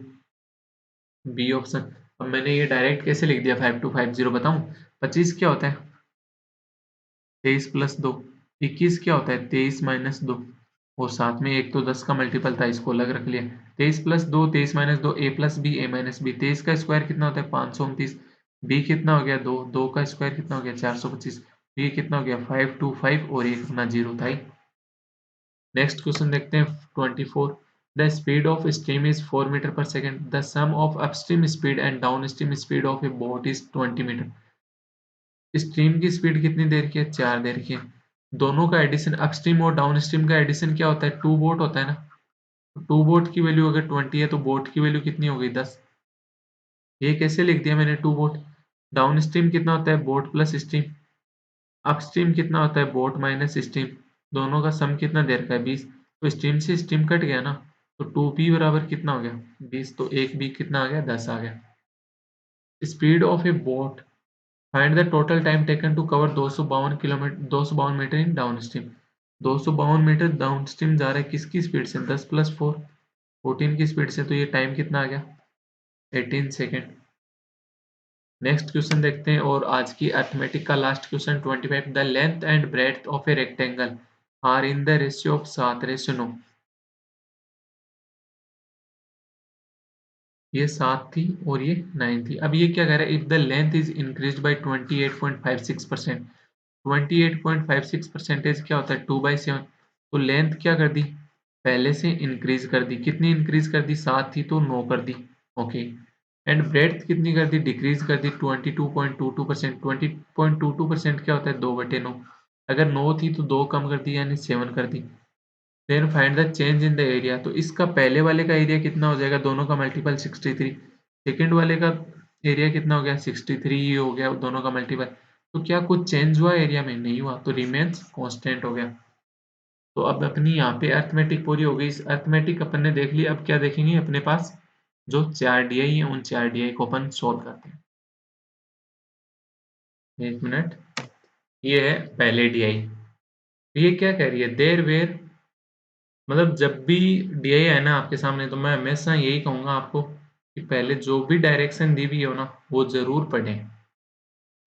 बी ऑप्शन। अब मैंने ये डायरेक्ट कैसे लिख दिया 5250 बताऊं, 25 क्या होता है 23 प्लस 2, 21 क्या होता है 23 माइनस 2, और साथ में एक तो 10 का मल्टीपल था, इसको अलग रख लिया। 23 प्लस 2 23 माइनस 2 ए प्लस बी ए माइनस बी, 23 का स्क्वायर कितना होता है 529, बी कितना हो गया 2, 2 का स्क्वायर कितना हो गया 425, ये कितना हो गया 525 और एक अपना जीरो था ही। नेक्स्ट क्वेश्चन देखते हैं 24, the speed of stream is 4 metre per second, the sum of upstream speed and downstream speed of a boat is 20 metre. Stream की स्पीड कितनी देर की है 4 देर की है, दोनों का एडिशन अपस्ट्रीम और डाउनस्ट्रीम का एडिशन क्या होता है 2 बोट होता है ना, टू बोट की वैल्यू अगर 20 है तो बोट की वैल्यू कितनी हो गई 10, ये कैसे लिख दिया मैंने 2 बोट। डाउन स्ट्रीम कितना होता है बोट प्लस स्ट्रीम, अपस्ट्रीम कितना होता है बोट माइनस स्ट्रीम, दोनों का सम कितना देर का है 20, तो स्ट्रीम से स्ट्रीम कट गया ना, तो 2b बराबर कितना हो गया 20, तो एक b कितना आ गया 10 आ गया। Speed of a boat, find the total time taken to cover 252 metre in down stream, 252 metre down stream जा रहा है किसकी स्पीड से 10 प्लस 4 14 की स्पीड से, तो ये टाइम कितना आ गया 18 सेकेंड। नेक्स्ट क्वेश्चन देखते हैं और आज की अर्थमेटिक का last question 25, the length and breadth of a rectangle are in the ratio of 7:9, ये 7 थी और ये 9 थी। अब ये क्या कह रहा है, if the length is increase by 28.56%, 28.56% क्या होता है 2/7, तो लेंथ क्या कर दी पहले से इंक्रीज कर दी, कितनी इंक्रीज कर दी 7 थी तो 9 कर दी, ओके। एंड ब्रेड्थ कितनी कर दी डिक्रीज कर दी 22.22%, 20.22% क्या होता है 2/9, अगर 9 थी तो 2 कम कर दी यानी 7 कर दी। Then find the change in the area, तो इसका पहले वाले का एरिया कितना हो जाएगा दोनों का मल्टीपल 63, सेकंड वाले का एरिया कितना हो गया 63 हो गया दोनों का मल्टीपल। तो क्या कुछ चेंज हुआ एरिया में? नहीं हुआ, तो रिमेन्स कांस्टेंट हो गया। तो अब अपनी यहाँ पे अर्थमेटिक पूरी हो गई। इस अर्थमेटिक अपन ने देख लिया, अब क्या देखेंगे अपने पास जो 4 डीआई है उन 4 डीआई को अपन सोल्व करते हैं। एक मिनट, ये है पहले डीआई। ये क्या कह रही है? देर वेर, मतलब जब भी डीआई है ना आपके सामने तो मैं हमेशा यही कहूंगा आपको कि पहले जो भी डायरेक्शन दी हुई हो ना वो जरूर पढ़ें।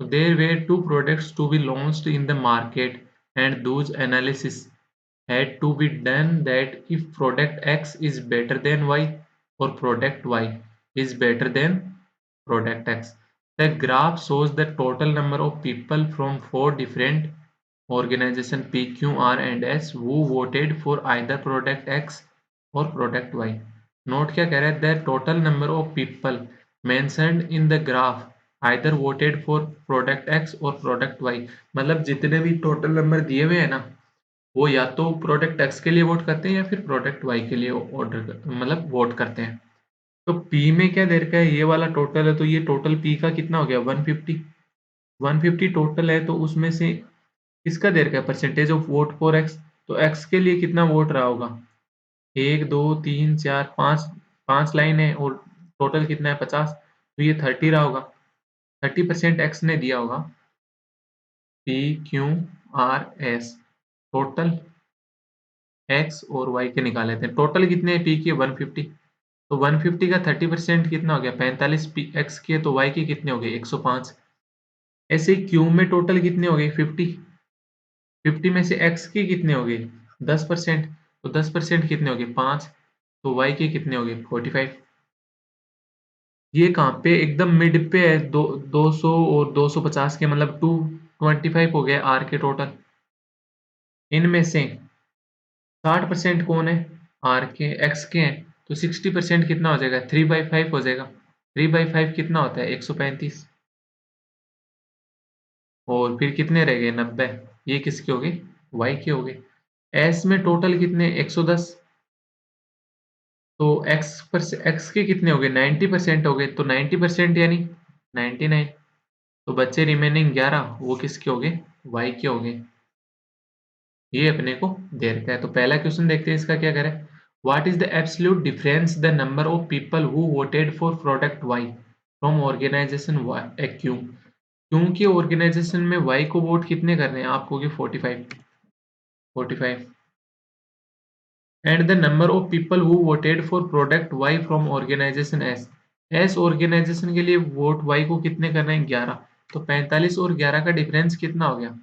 So there were two products to be launched in the market, and those analysis had to be done that if product X is better than Y or product Y is better than product X. The graph shows the total number of people from four different organizations P, Q, R and S who voted for either product X or product Y. Note क्या कह रहा है? The total number of people mentioned in the graph either voted for product X or product Y। मतलब जितने भी total number दिए हुए हैं ना वो या तो प्रोडक्ट X के लिए वोट करते हैं या फिर प्रोडक्ट Y के लिए मतलब वोट करते हैं। तो P में क्या दे रखा है? ये वाला टोटल है, तो ये टोटल P का कितना हो गया 150। 150 टोटल है, तो उसमें से किसका दे रखा है percentage of vote for X। तो X के लिए कितना वोट रहा होगा? 1 2 3 4 5, 5 लाइन है और टोटल कितना है 50, तो ये 30 रहा होगा। 30% X ने दिया होगा। P Q R S total X और Y के निकाले थे। टोटल कितने P के 150, तो 150 का 30% कितना हो गया 45 X के, तो Y के कितने हो गए 105। ऐसे Q में टोटल कितने हो गए 50। 50 में से X के कितने हो गए 10%, तो 10% कितने हो गए 5, तो Y के कितने हो गए 45। ये कहाँ पे एकदम मिड पे है, 200 और 250 के, मतलब 225 हो गए R के टोटल। इनमें से 60% कौन है? R के, X के हैं, तो 60% कितना हो जाएगा 3/5 हो जाएगा। 3/5 कितना होता है 135। और फिर कितने रह गए 90, ये किसके हो गए Y के हो गए। S में टोटल कितने 110, तो X के कितने हो गए 90% हो गए, तो 90% यानी 99। तो बच्चे रिमेनिंग 11 वो किसके हो गए Y के हो गए। ये अपने को दे रखा है। तो पहला क्वेश्चन देखते हैं इसका क्या करें। What is the absolute difference the number of people who voted for product Y from organisation Q. क्योंकि ऑर्गेनाइजेशन में वाई को वोट कितने करने हैं आपको कि 45, 45 and the number of people who voted for product Y from organisation S. S organisation के लिए वोट वाई को कितने करने हैं 11, तो 45 और 11 का डिफरेंस कितना हो गया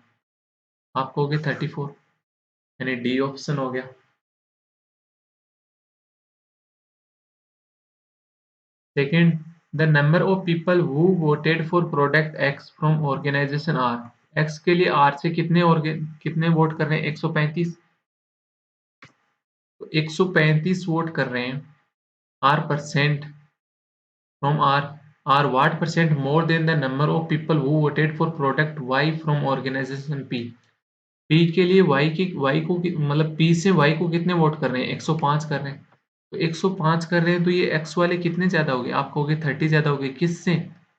आपको हो गया 34, यानी डी ऑप्शन हो गया। Second, the number of people who voted for product X from organization R। X के लिए R से कितने वोट कर रहे हैं 135, तो 135 वोट कर रहे हैं। R percent from R what percent more than the number of people who voted for product Y from organization P। P के लिए Y को मतलब P से Y को कितने वोट कर रहे हैं 105 कर रहे हैं। तो 105 कर रहे हैं, तो ये X वाले कितने ज्यादा हो गए आप कहोगे 30 ज्यादा हो गए किससे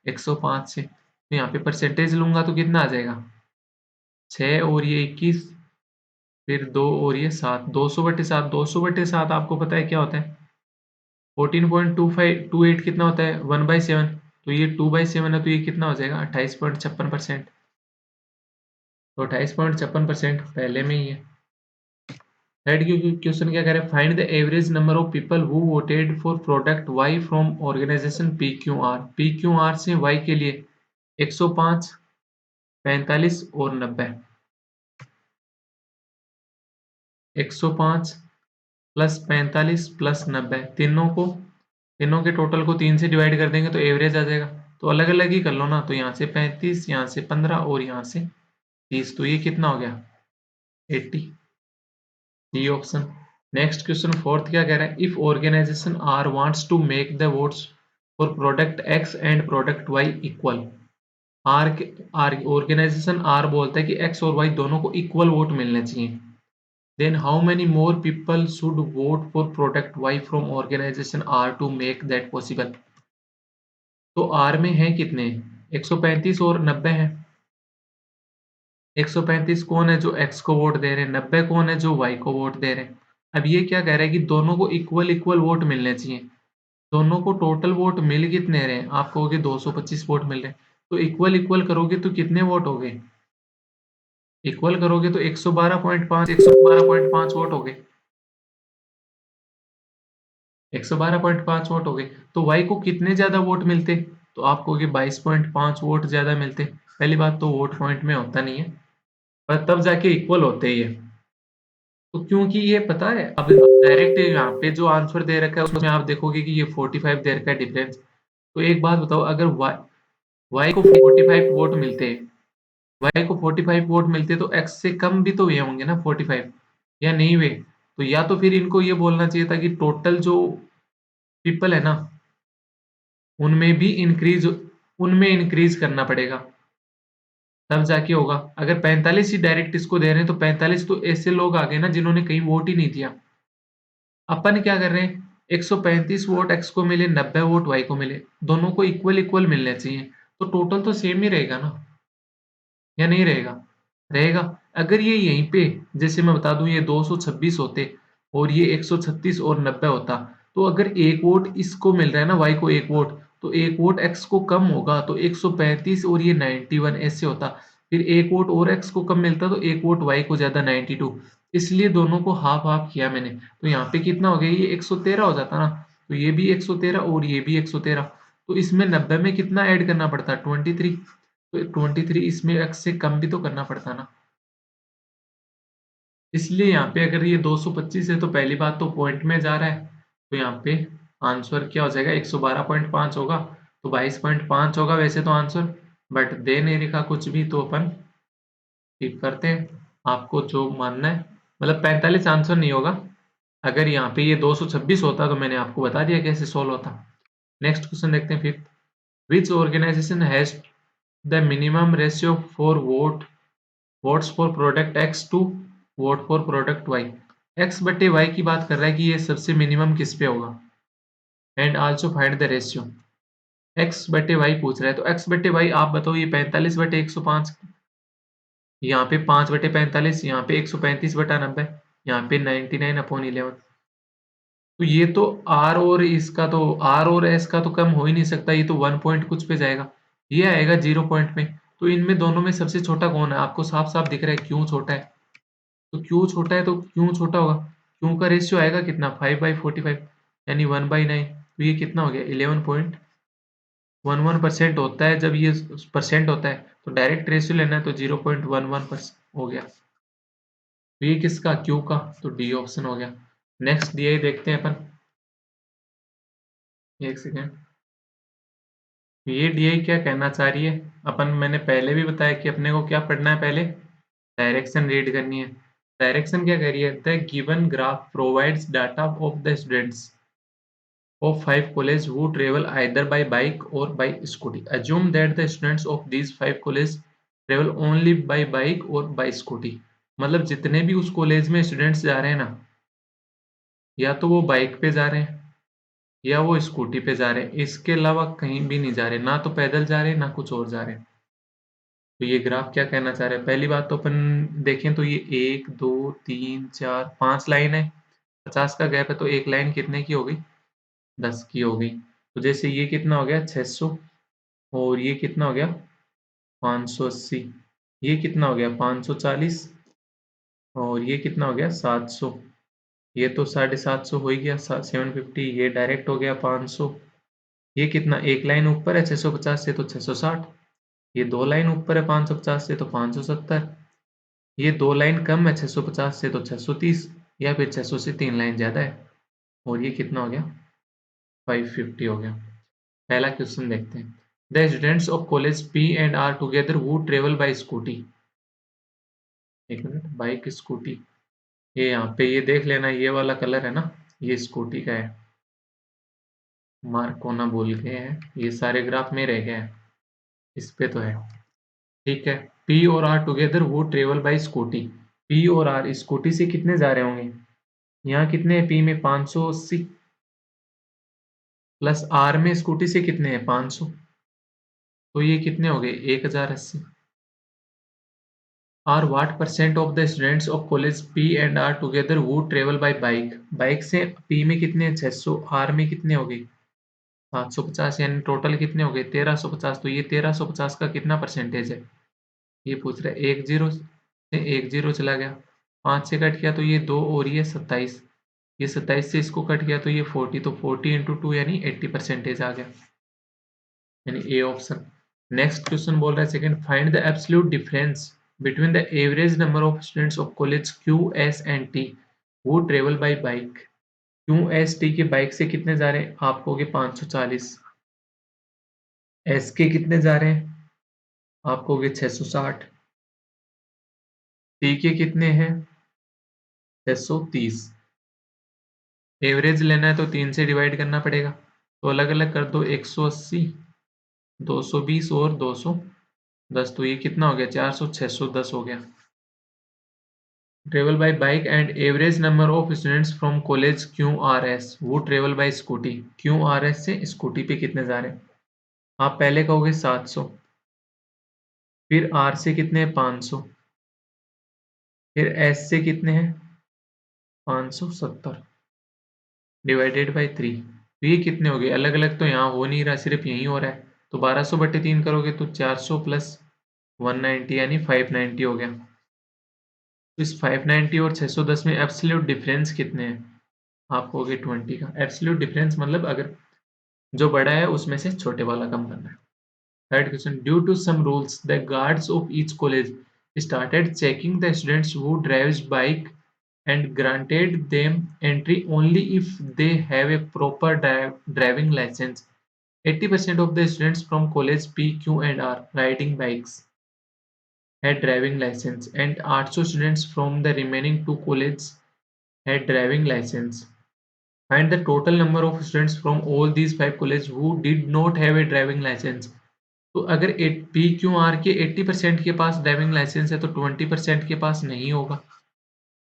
105 से। तो यहाँ पे परसेंटेज लूंगा तो कितना आ जाएगा 6 और ये 21, फिर 2 और ये 7, 200/7। 200/7 आपको पता है क्या होता है 14.2528 कितना होता है 1/7। तो ये 2/7 है, तो ये कितना हो जाएगा 28.56%। तो 28.56% पहले में ही है। थर्ड क्वेश्चन क्या कह रहा है find the average number of people who voted for product Y from organisation P Q R. P Q R से वाई के लिए 105, 45 और 90। 105 प्लस 45 प्लस 90, तीनों के टोटल को 3 से डिवाइड कर देंगे तो एवरेज आ जाएगा। तो अलग अलग ही कर लो ना, तो यहाँ से 35, यहाँ से 15 और यहाँ से 30, तो ये कितना हो गया 80, D option. Next question fourth क्या कह रहा है if organisation R wants to make the votes for product X and product Y equal. R R organisation R बोलता है कि एक्स और वाई दोनों को इक्वल वोट मिलने चाहिए। Then how many more people should vote for product Y from organization R to make that possible। तो are में है कितने, 135 और 90 है। 135 कौन है जो एक्स को वोट दे रहे हैं, 90 कौन है जो वाई को वोट दे रहे हैं। अब ये क्या कह रहा है कि दोनों को इक्वल इक्वल वोट मिलने चाहिए। दोनों को टोटल वोट मिल कितने रहे हैं, आप कहोगे 225 वोट मिल रहे हैं। तो इक्वल इक्वल करोगे तो कितने वोट हो गए, इक्वल करोगे तो 112.5 112.5 वोट हो गए, 112.5 वोट हो गए। तो वाई को कितने ज्यादा वोट मिलते, तो आप कहोगे 22.5 वोट ज्यादा मिलते। पहली बात तो वोट पॉइंट में होता नहीं है, पर तब जाके इक्वल होते ही है। तो क्योंकि ये पता है, अब डायरेक्ट यहाँ पे जो आंसर दे रखा है उसमें आप देखोगे कि ये 45 दे रखा है डिफरेंस। तो एक बात बताओ, अगर वाई को 45 वोट मिलते, वाई को 45 वोट मिलते तो एक्स से कम भी तो हुए होंगे ना 45, या नहीं हुए। तो या तो फिर इनको ये बोलना चाहिए था कि टोटल जो पीपल है ना, उनमें भी इंक्रीज, उनमें इंक्रीज करना पड़ेगा, तब जाके होगा। अगर 45 ही डायरेक्ट इसको दे रहे हैं तो 45 तो ऐसे लोग आ गए ना जिन्होंने कहीं वोट ही नहीं दिया। अपन क्या कर रहे हैं, 135 वोट एक्स को मिले, 90 वोट वाई को मिले, दोनों को इक्वल इक्वल मिलने चाहिए। तो टोटल तो सेम ही रहेगा ना, या नहीं रहेगा, रहेगा। अगर ये यहीं पे, जैसे मैं बता दूं, ये 226 होते और ये 136 और 90 होता, तो अगर एक वोट इसको मिल रहा है ना वाई को एक वोट, तो एक वोट एक्स को कम होगा तो 135 और ये 91 ऐसे होता। फिर एक वोट और एक्स को कम मिलता तो एक वोट वाई को ज्यादा 92। इसलिए दोनों को हाफ हाफ किया मैंने, तो यहाँ पे कितना हो गया, ये 113 हो जाता ना। तो ये भी 113 और ये भी 113। तो इसमें 90 में कितना ऐड करना पड़ता, 23। तो 23 इसमें x से कम भी तो करना पड़ता ना। इसलिए यहाँ पे अगर ये 225 है तो पहली बात तो पॉइंट में जा रहा है, तो यहाँ पे आंसर क्या हो जाएगा, 112.5 होगा। तो 22.5 होगा वैसे तो आंसर, बट दे नहीं लिखा कुछ भी, तो अपन टिक करते हैं, आपको जो मानना है। मतलब 45 आंसर नहीं होगा। अगर यहाँ पे ये 226 होता तो मैंने आपको बता दिया कैसे सोल्व होता। नेक्स्ट क्वेश्चन देखते हैं फिर। Which organisation has the minimum ratio for votes for product X to vote for product Y. X बटे वाई की बात कर रहा है कि ये सबसे मिनिमम किस पे होगा, and also find the ratio. X बटे वाई पूछ रहा है, तो एक्स बटे वाई आप बताओ, ये 45 बटे 105, यहाँ पे 5/45, यहाँ पे 135/90, यहाँ पे 99/11। तो ये तो आर और इसका तो, आर और एस का तो कम हो ही नहीं सकता, ये तो 1 पॉइंट कुछ पे जाएगा, ये आएगा 0 पॉइंट में। तो इनमें दोनों में सबसे छोटा कौन है, आपको साफ साफ दिख रहा है क्यों छोटा है। तो क्यू छोटा है तो क्यू छोटा होगा, क्यू का रेशियो आएगा कितना, 5/45, यानी 1/9। तो ये कितना हो गया, 11.11% होता है। जब ये परसेंट होता है तो डायरेक्ट रेशियो लेना है, तो 0.11% हो गया। तो ये किसका, क्यू का, तो डी ऑप्शन हो गया। नेक्स्ट डी देखते हैं अपन, एक सेकेंड। ये डी क्या कहना चाह रही है, अपन मैंने पहले भी बताया कि अपने को क्या पढ़ना है, पहले डायरेक्शन रीड करनी है। डायरेक्शन क्या कह रही है, the given graph provides data of the students of five colleges who travel either by bike or by scooty. Assume that the students of these five colleges travel only by bike or by scooty. मतलब जितने भी उस college में students जा रहे हैं ना, या तो वो बाइक पे जा रहे हैं या वो स्कूटी पे जा रहे हैं, इसके अलावा कहीं भी नहीं जा रहे, ना तो पैदल जा रहे हैं ना कुछ और जा रहे हैं। तो ये ग्राफ क्या कहना चाह रहे हैं, पहली बात तो अपन देखें तो ये 1 2 3 4 5 लाइन है, 50 का गैप है, तो एक लाइन कितने की हो गई, 10 की हो गई। तो जैसे ये कितना हो गया, 600, और ये कितना हो गया, 580, ये कितना हो गया, 540, और ये कितना हो गया, 700। ये तो 750 हो ही गया, 750। ये डायरेक्ट हो गया 500। ये कितना, एक लाइन ऊपर है 650 से तो 660। ये दो लाइन ऊपर है 550 से तो 570। ये दो लाइन कम है 650 से तो 630, या फिर 600 से तीन लाइन ज्यादा है, और ये कितना हो गया, 550 हो गया। पहला क्वेश्चन देखते हैं। The students of college P and R together would travel by scooty. एक मिनट, बाइक स्कूटी, ये यहाँ पे ये देख लेना, ये वाला कलर है ना, ये स्कूटी का है, मार्क होना भूल गए हैं, ये सारे ग्राफ में रह गए हैं, इस पे तो है। ठीक है, पी और आर टुगेदर वो ट्रेवल बाय स्कूटी। पी और आर स्कूटी से कितने जा रहे होंगे, यहाँ कितने हैं, पी में 580, प्लस आर में स्कूटी से कितने हैं, 500। तो ये कितने हो गए 1080। और what percent of the students of college P and R together would travel by bike. Bike से पी में कितने हैं 600, आर में कितने हो गए 750, यानी टोटल कितने हो गए 1350। तो ये 1350 का कितना परसेंटेज है ये पूछ रहा है। एक जीरो से एक जीरो चला गया, 5 से कट गया तो ये 2 और ये 27, ये 27 से इसको कट गया तो ये 40, तो 40 इंटू 2 यानी 80% आ गया, यानी ए ऑप्शन। नेक्स्ट क्वेश्चन बोल रहा है second, find the absolute difference between the average number of students of college Q S and T who travel by bike. Q S T के बाइक से कितने जा रहे हैं आप कहोगे 540, एस के कितने जा रहे हैं आप कहोगे 660, टी के कितने हैं 630। एवरेज लेना है तो 3 से डिवाइड करना पड़ेगा, तो अलग अलग कर दो 180, 220 और 210, तो ये कितना हो गया 400, 610 हो गया। Travel by bike and average number of students from college Q R S who travel by scooty. Q R S से स्कूटी पे कितने जा रहे हैं आप पहले कहोगे 700, फिर आर से कितने हैं 500, फिर एस से कितने हैं 570 डिवाइडेड बाय 3, तो ये कितने हो गए अलग अलग तो यहाँ हो नहीं रहा, सिर्फ यही हो रहा है, तो 1200/3 करोगे तो 400 प्लस 190 यानी 590 हो गया। तो इस 590 और 610 में एब्सोल्यूट डिफरेंस कितने हैं आप कहोगे 20 का। एब्सोल्यूट डिफरेंस मतलब अगर जो बड़ा है उसमें से छोटे वाला कम करना है। Third question, due to some rules the guards of each college started checking the students who drives bike and granted them entry only if they have a proper driving license. 80% of the students from college P, Q and R riding bikes had driving license and 800 students from the remaining two colleges had driving license. Find the total number of students from all these 5 colleges who did not have a driving license. तो अगर P Q are के 80% के पास driving licence है तो 20% के पास नहीं होगा।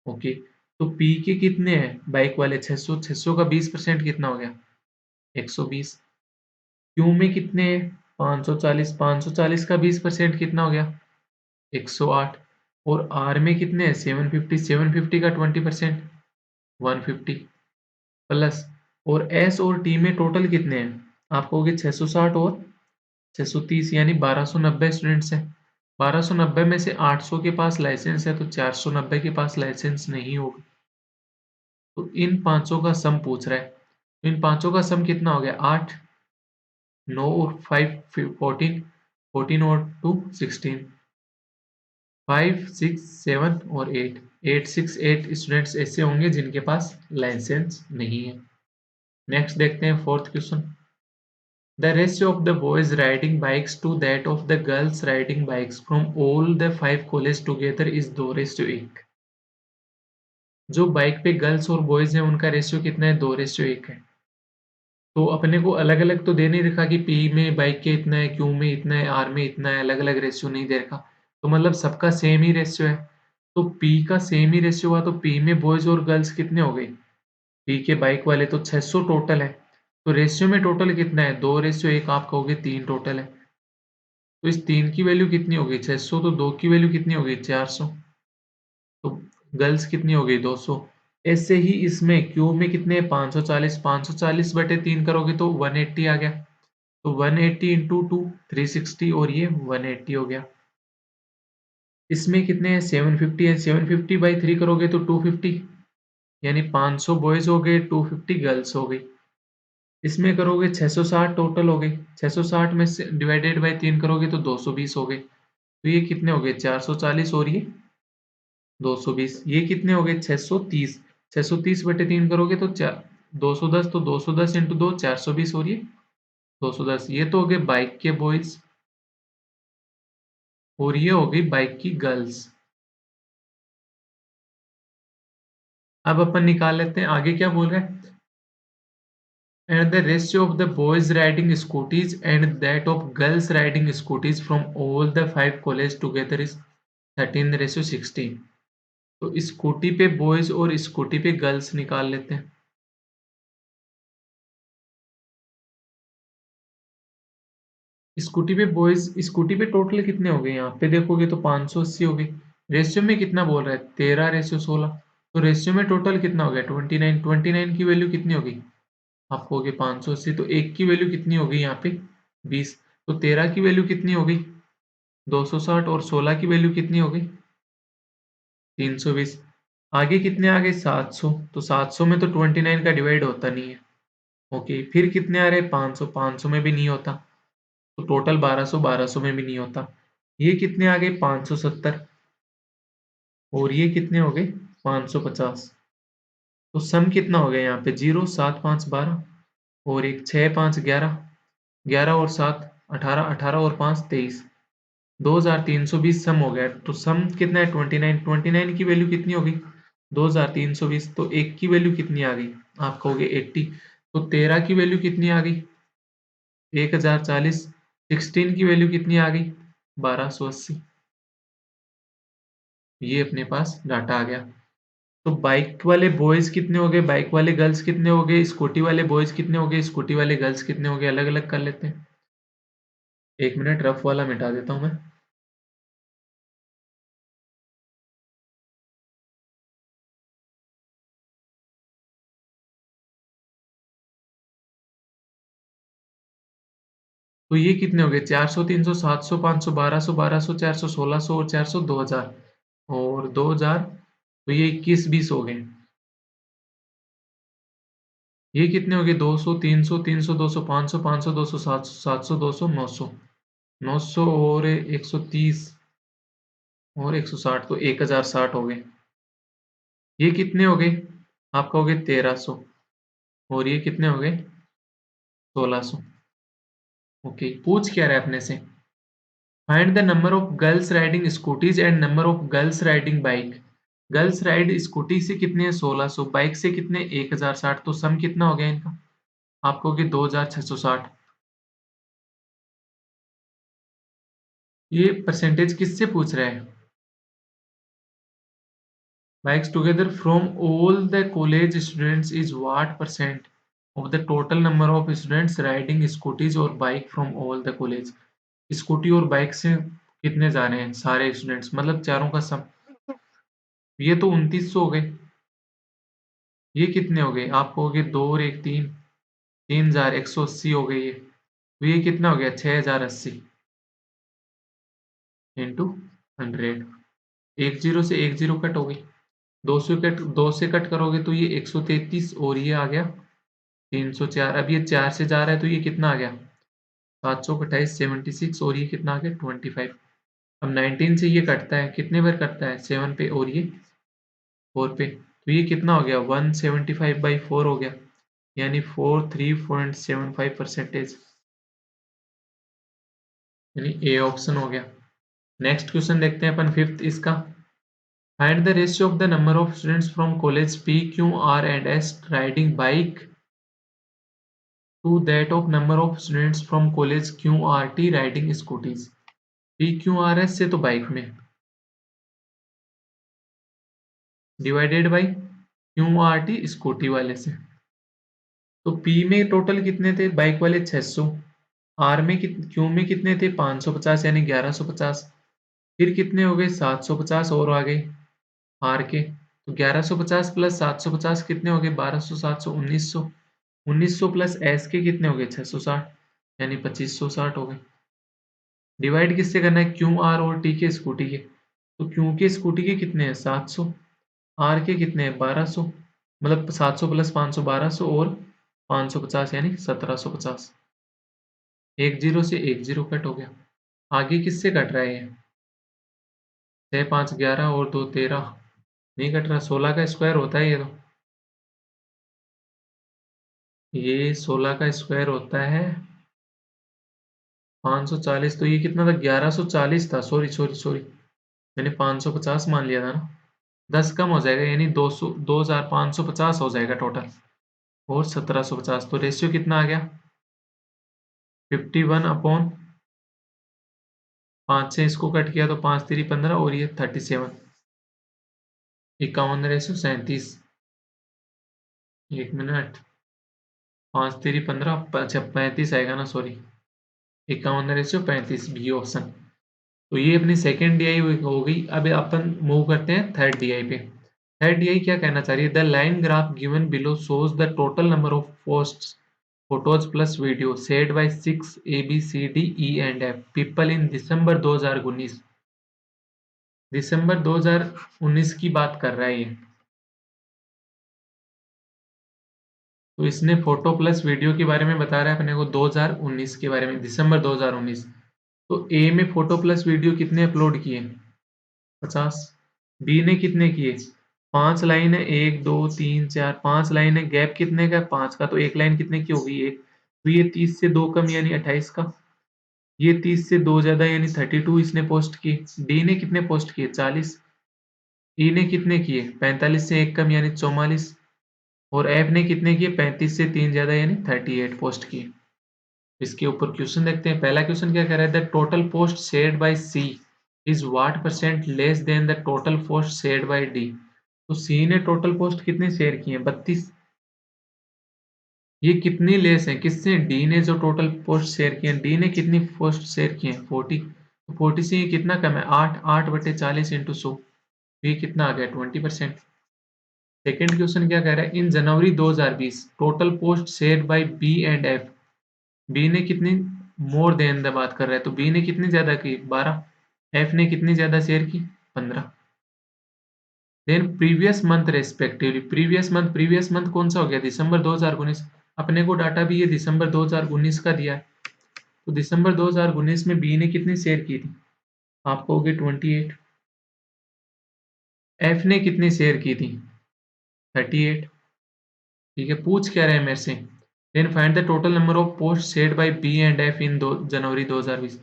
Okay, तो पी के कितने हैं बाइक वाले 600, 600 का 20% कितना हो गया 120। क्यू में कितने हैं 540, 540 का 20% कितना हो गया 108। और आर में कितने हैं 750, 750 का 20% 150 प्लस। और एस और टी में टोटल कितने हैं आप कहोगे 660 और 630 यानी 1290 स्टूडेंट्स हैं। 1290 में से 800 के पास लाइसेंस है तो 490 के पास लाइसेंस नहीं होगा। तो इन पांचों का सम पूछ रहा है, तो इन पांचों का सम कितना हो गया 8, 9 और 5 14, 14 और 2 16, 5 6 7 और 8, 8 6 8 स्टूडेंट्स ऐसे होंगे जिनके पास लाइसेंस नहीं है। नेक्स्ट देखते हैं fourth question, the ratio of the boys riding bikes to that of the girls riding bikes from all the 5 colleges together is 2:1। जो बाइक पे गर्ल्स और बॉयज हैं उनका रेशियो कितना है 2:1 है। तो अपने को अलग अलग तो दे नहीं रखा कि पी में बाइक के इतना है, क्यू में इतना है, आर में इतना है, अलग अलग रेशियो नहीं दे रखा, तो मतलब सबका सेम ही रेशियो है। तो पी का सेम ही रेशियो हुआ तो पी में बॉयज और गर्ल्स कितने हो गए पी के बाइक वाले तो 600 टोटल है। तो रेशियो में टोटल कितना है 2:1, आप कहोगे 3 टोटल है। तो इस 3 की वैल्यू कितनी हो गई 600, तो 2 की वैल्यू कितनी हो गई 400, तो गर्ल्स कितनी हो गई 200। ऐसे ही इसमें क्यू में कितने 540, 540/3 करोगे तो 180 आ गया, तो 180 इंटू 2 360 और ये 180 हो गया। इसमें कितने हैं 750 है, 750/3 करोगे तो 250, यानी 500 बॉयज हो गए 250 गर्ल्स हो गई। इसमें करोगे 660 टोटल हो गई, 660 में से डिवाइडेड बाय 3 करोगे तो 220 हो गए, तो ये कितने हो गए 440 और ये 220, ये कितने हो गए 630, 630/3 करोगे तो 210, तो 210 इंटू 2 420 और ये 210, ये तो हो गए बाइक के बॉयज और ये हो गई बाइक की गर्ल्स। अब अपन निकाल लेते हैं आगे क्या बोल रहा है, and the ratio of the boys riding scooties and that of girls riding scooties from all the 5 colleges together is 13:16। तो स्कूटी पे बॉयज और स्कूटी पे गर्ल्स निकाल लेते हैं। स्कूटी पे बॉयज, स्कूटी पे टोटल कितने हो गए? यहाँ पे देखोगे तो 580 हो गए। रेशियो में कितना बोल रहा है? 13:16। तो रेशियो में टोटल कितना हो गया? 29। 29 की वैल्यू कितनी होगी? आपको हो गई 580। तो एक की वैल्यू कितनी हो गई यहाँ पे? 20। तो 13 की वैल्यू कितनी हो गई? 260। और 16 की वैल्यू कितनी हो गई? 320। आगे कितने आ गए? 700। तो 700 में तो 29 का डिवाइड होता नहीं है। ओके, फिर कितने आ रहे? 500। 500 में भी नहीं होता। तो टोटल 1200। 1200 में भी नहीं होता। ये कितने आ गए? 570। और ये कितने हो गए? 550। तो सम कितना हो गया यहाँ पे? 0, 7, 5, 12 और एक 6, 5, 11। 11 और 7 18। 18 और 5 23। 2320 सम हो गया। तो सम कितना है? 29। 29 की वैल्यू कितनी होगी? 2320। तो एक की वैल्यू कितनी आ गई? आप कहोगे 80। तो 13 की वैल्यू कितनी आ गई? 1040। 16 की वैल्यू कितनी आ गई? 1280। ये अपने पास डाटा आ गया। तो बाइक वाले बॉयज कितने हो गए? बाइक वाले गर्ल्स कितने हो गए? स्कूटी वाले बॉयज कितने हो गए? स्कूटी वाले गर्ल्स कितने हो गए? अलग अलग कर लेते हैं। एक मिनट, रफ वाला मिटा देता हूं मैं। तो ये कितने हो गए? 400, 300, 700, 500, 1200, 1200, 400, 1600 और 400, 2000 और 2000। तो ये 21, 20 हो गए। ये कितने हो गए? 200, 300, 300, 200, 500, 500, 200, 700, 700, 200, 900। 900 और 130 और 160। तो 1060 हो गए। ये कितने हो गए? आप कहोगे 1300। और ये कितने हो गए? 1600। ओके, पूछ क्या रहा है अपने से? Find the number of girls riding scooties and number of girls riding bike. Girls ride scooty से कितने हैं? 1600। बाइक से कितने? 1060। तो सम कितना हो गया इनका? आप कहोगे 2660। ये परसेंटेज किससे पूछ रहा है? Bikes together from all the college students is what percent of the total number of students riding scooties or bike from all the college? Scooty और बाइक से कितने जा रहे हैं सारे स्टूडेंट्स, मतलब चारों का सम। ये तो 2900 हो गए। ये कितने हो गए? आप कहोगे 2 और 1 3। 3180 हो गए ये। तो ये कितना हो गया? 6080 इंटू 100। एक जीरो से एक जीरो कट हो गई। 2 से कट करोगे तो ये 133 और ये आ गया 304। अब ये 4 से जा रहा है तो ये कितना आ गया? 728 76 और ये कितना आ गया? 25। अब 19 से ये कटता है, कितने बार कटता है? 7 पे और ये 4 पे। तो ये कितना हो गया? 175/4 हो गया। यानी 43.75 यानी ए ऑप्शन हो गया। नेक्स्ट क्वेश्चन देखते हैं अपन, फिफ्थ इसका। Find the ratio of the number of students from college P Q R and S riding bike to that of number of students from college Q R T riding scooties. P Q R S से तो bike में divided by Q R T scooty वाले से। तो P में total कितने थे? Bike वाले 600। आर में क्यू में कितने थे? 550 यानी 1150। फिर कितने हो गए? 750 और आ गए आर के। तो 1150 प्लस 750 कितने हो गए? 1200, 700, 1900। 1900 प्लस एस के कितने हो गए? 660 यानी 2560 हो गए। डिवाइड किससे करना है? क्यू आर और टी के स्कूटी के। तो क्यू के स्कूटी के कितने हैं? 700। आर के कितने हैं? 1200। मतलब 700 प्लस 500 1200 और 550 यानी 1750। एक जीरो से एक जीरो कट हो गया। आगे किससे कट रहा है ये? 6 5 11 और 2 13। नहीं कट रहा। 16 का स्क्वायर होता है ये तो। ये 16 का स्क्वायर होता है 540। तो ये कितना था? 1140 था। सॉरी सॉरी सॉरी, मैंने 550 मान लिया था ना। 10 कम हो जाएगा यानी 200 2550 हो जाएगा टोटल। और 1750। तो रेशियो कितना आ गया? 51/, 5 से इसको कट किया तो 5 3 15 और ये 37। 51/37। एक मिनट, 5 3 15, अच्छा 35 आएगा ना, सॉरी। 51:35 B option. तो ये अपनी सेकेंड डीआई हो गई। अब अपन मूव करते हैं थर्ड डीआई पे। थर्ड डीआई क्या कहना चाह रही है? The line graph given below shows the total number of posts photos plus video shared by 6 A B C D E and F people in December 2019। दिसंबर 2019 की बात कर रहा है ये। तो इसने फोटो प्लस वीडियो के बारे में बता रहा है अपने को 2019 के बारे में, दिसंबर 2019। तो ए में फोटो प्लस वीडियो कितने अपलोड किए? 50। बी ने कितने किए? 5 लाइन है, 1 2 3 4 5 लाइन है, गैप कितने का? 5 का। तो एक लाइन कितने की होगी? एक। तो ये 30 से 2 कम यानी 28 का। ये 30 से 2 ज्यादा यानी 32 इसने पोस्ट किए। डी ने कितने पोस्ट किए? 40। ई ने कितने किए? 45 से 1 कम यानी 44। और एफ ने कितने किए? 35 से 3 ज्यादा यानी 38 पोस्ट किए। इसके ऊपर क्वेश्चन देखते हैं। पहला क्वेश्चन क्या कह रहा है? The total post shared by C is what percent less than the total post shared by D. तो सी ने टोटल पोस्ट कितने शेयर किए हैं? 32। ये कितनी लेस है किससे? डी ने जो टोटल पोस्ट शेयर किए हैं। डी ने कितनी पोस्ट शेयर किए हैं? 40। तो 40 से ये कितना कम है? 8। 8/40 इंटू 100। ये कितना आ गया? 20%। सेकेंड क्वेश्चन क्या कह रहा है? In January 2020 total post share by B and F. B ने कितनी मोर देन द बात कर रहा है, तो बी ने कितनी ज्यादा की? 12। एफ ने कितनी ज्यादा शेयर की? 15। Then previous month respectively. Previous month कौन सा हो गया? दिसंबर 2019। अपने को डाटा भी ये दिसंबर 2019 का दिया है। तो दिसंबर 2019 में बी ने कितनी शेयर की थी? आपको हो गई 28। एफ ने कितनी शेयर की थी? 38। ठीक है, पूछ क्या रहे हैं मेरे से? Then find the total number of post shared by B and F in January 2020।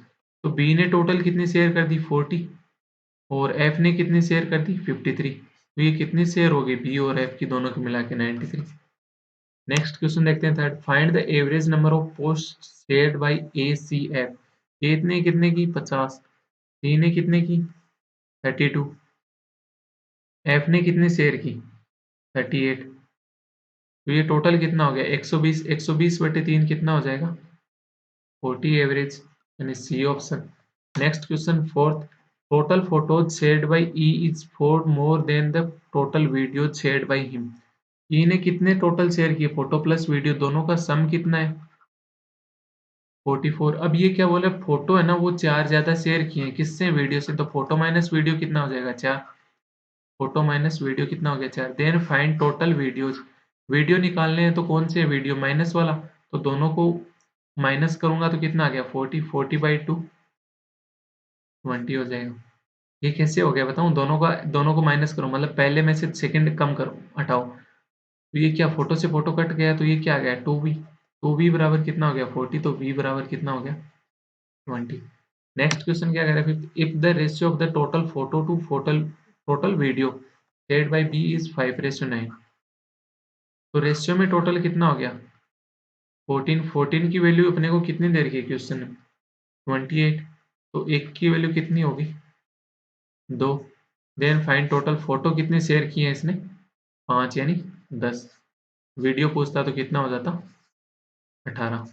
तो बी ने टोटल कितनी शेयर कर दी? 40। और एफ ने कितनी शेयर कर दी? 53। तो ये कितनी शेयर हो गई बी और एफ की दोनों की मिला के? 93। नेक्स्ट क्वेश्चन देखते हैं third. Find the average number of post shared by A C F. A ने कितने की? 50। सी ने कितने की? 32। एफ ने कितनी शेयर की? 38। तो ये टोटल कितना हो गया? 120। 120/3 कितना हो जाएगा? 40 एवरेज, यानी C option. Next question fourth. Total photos shared by E is 4 more than the total video shared by him. E ने कितने टोटल शेयर किए? फोटो प्लस वीडियो दोनों का सम कितना है? 44। अब ये क्या बोला? फोटो है ना, वो 4 ज्यादा शेयर किए हैं किससे? वीडियो से। तो फोटो माइनस वीडियो कितना हो जाएगा? 4। फोटो माइनस वीडियो कितना हो गया? 4। Then find total videos. Video निकालने हैं तो कौन से वीडियो? माइनस वाला। तो दोनों को माइनस करूंगा तो कितना आ गया? 40। 40/2 20 हो जाएगा। ये कैसे हो गया बताऊं? दोनों को माइनस करो, मतलब पहले में से सेकंड कम करो, हटाओ। तो ये क्या? फोटो से फोटो कट गया, तो ये क्या आ गया? 2v। 2v बराबर कितना हो गया? 40। तो v बराबर कितना हो गया? 20। नेक्स्ट क्वेश्चन क्या कह रहा है? If the ratio of the total photo to total video shared by B is 5:9। तो रेशियो में टोटल कितना हो गया? 14। 14 की वैल्यू अपने को कितनी दे रखी है क्वेश्चन में? 28। तो एक की वैल्यू कितनी होगी? 2। देन फाइंड टोटल फोटो कितने शेयर किए हैं इसने? 5 यानी 10। वीडियो पूछता तो कितना हो जाता? 18।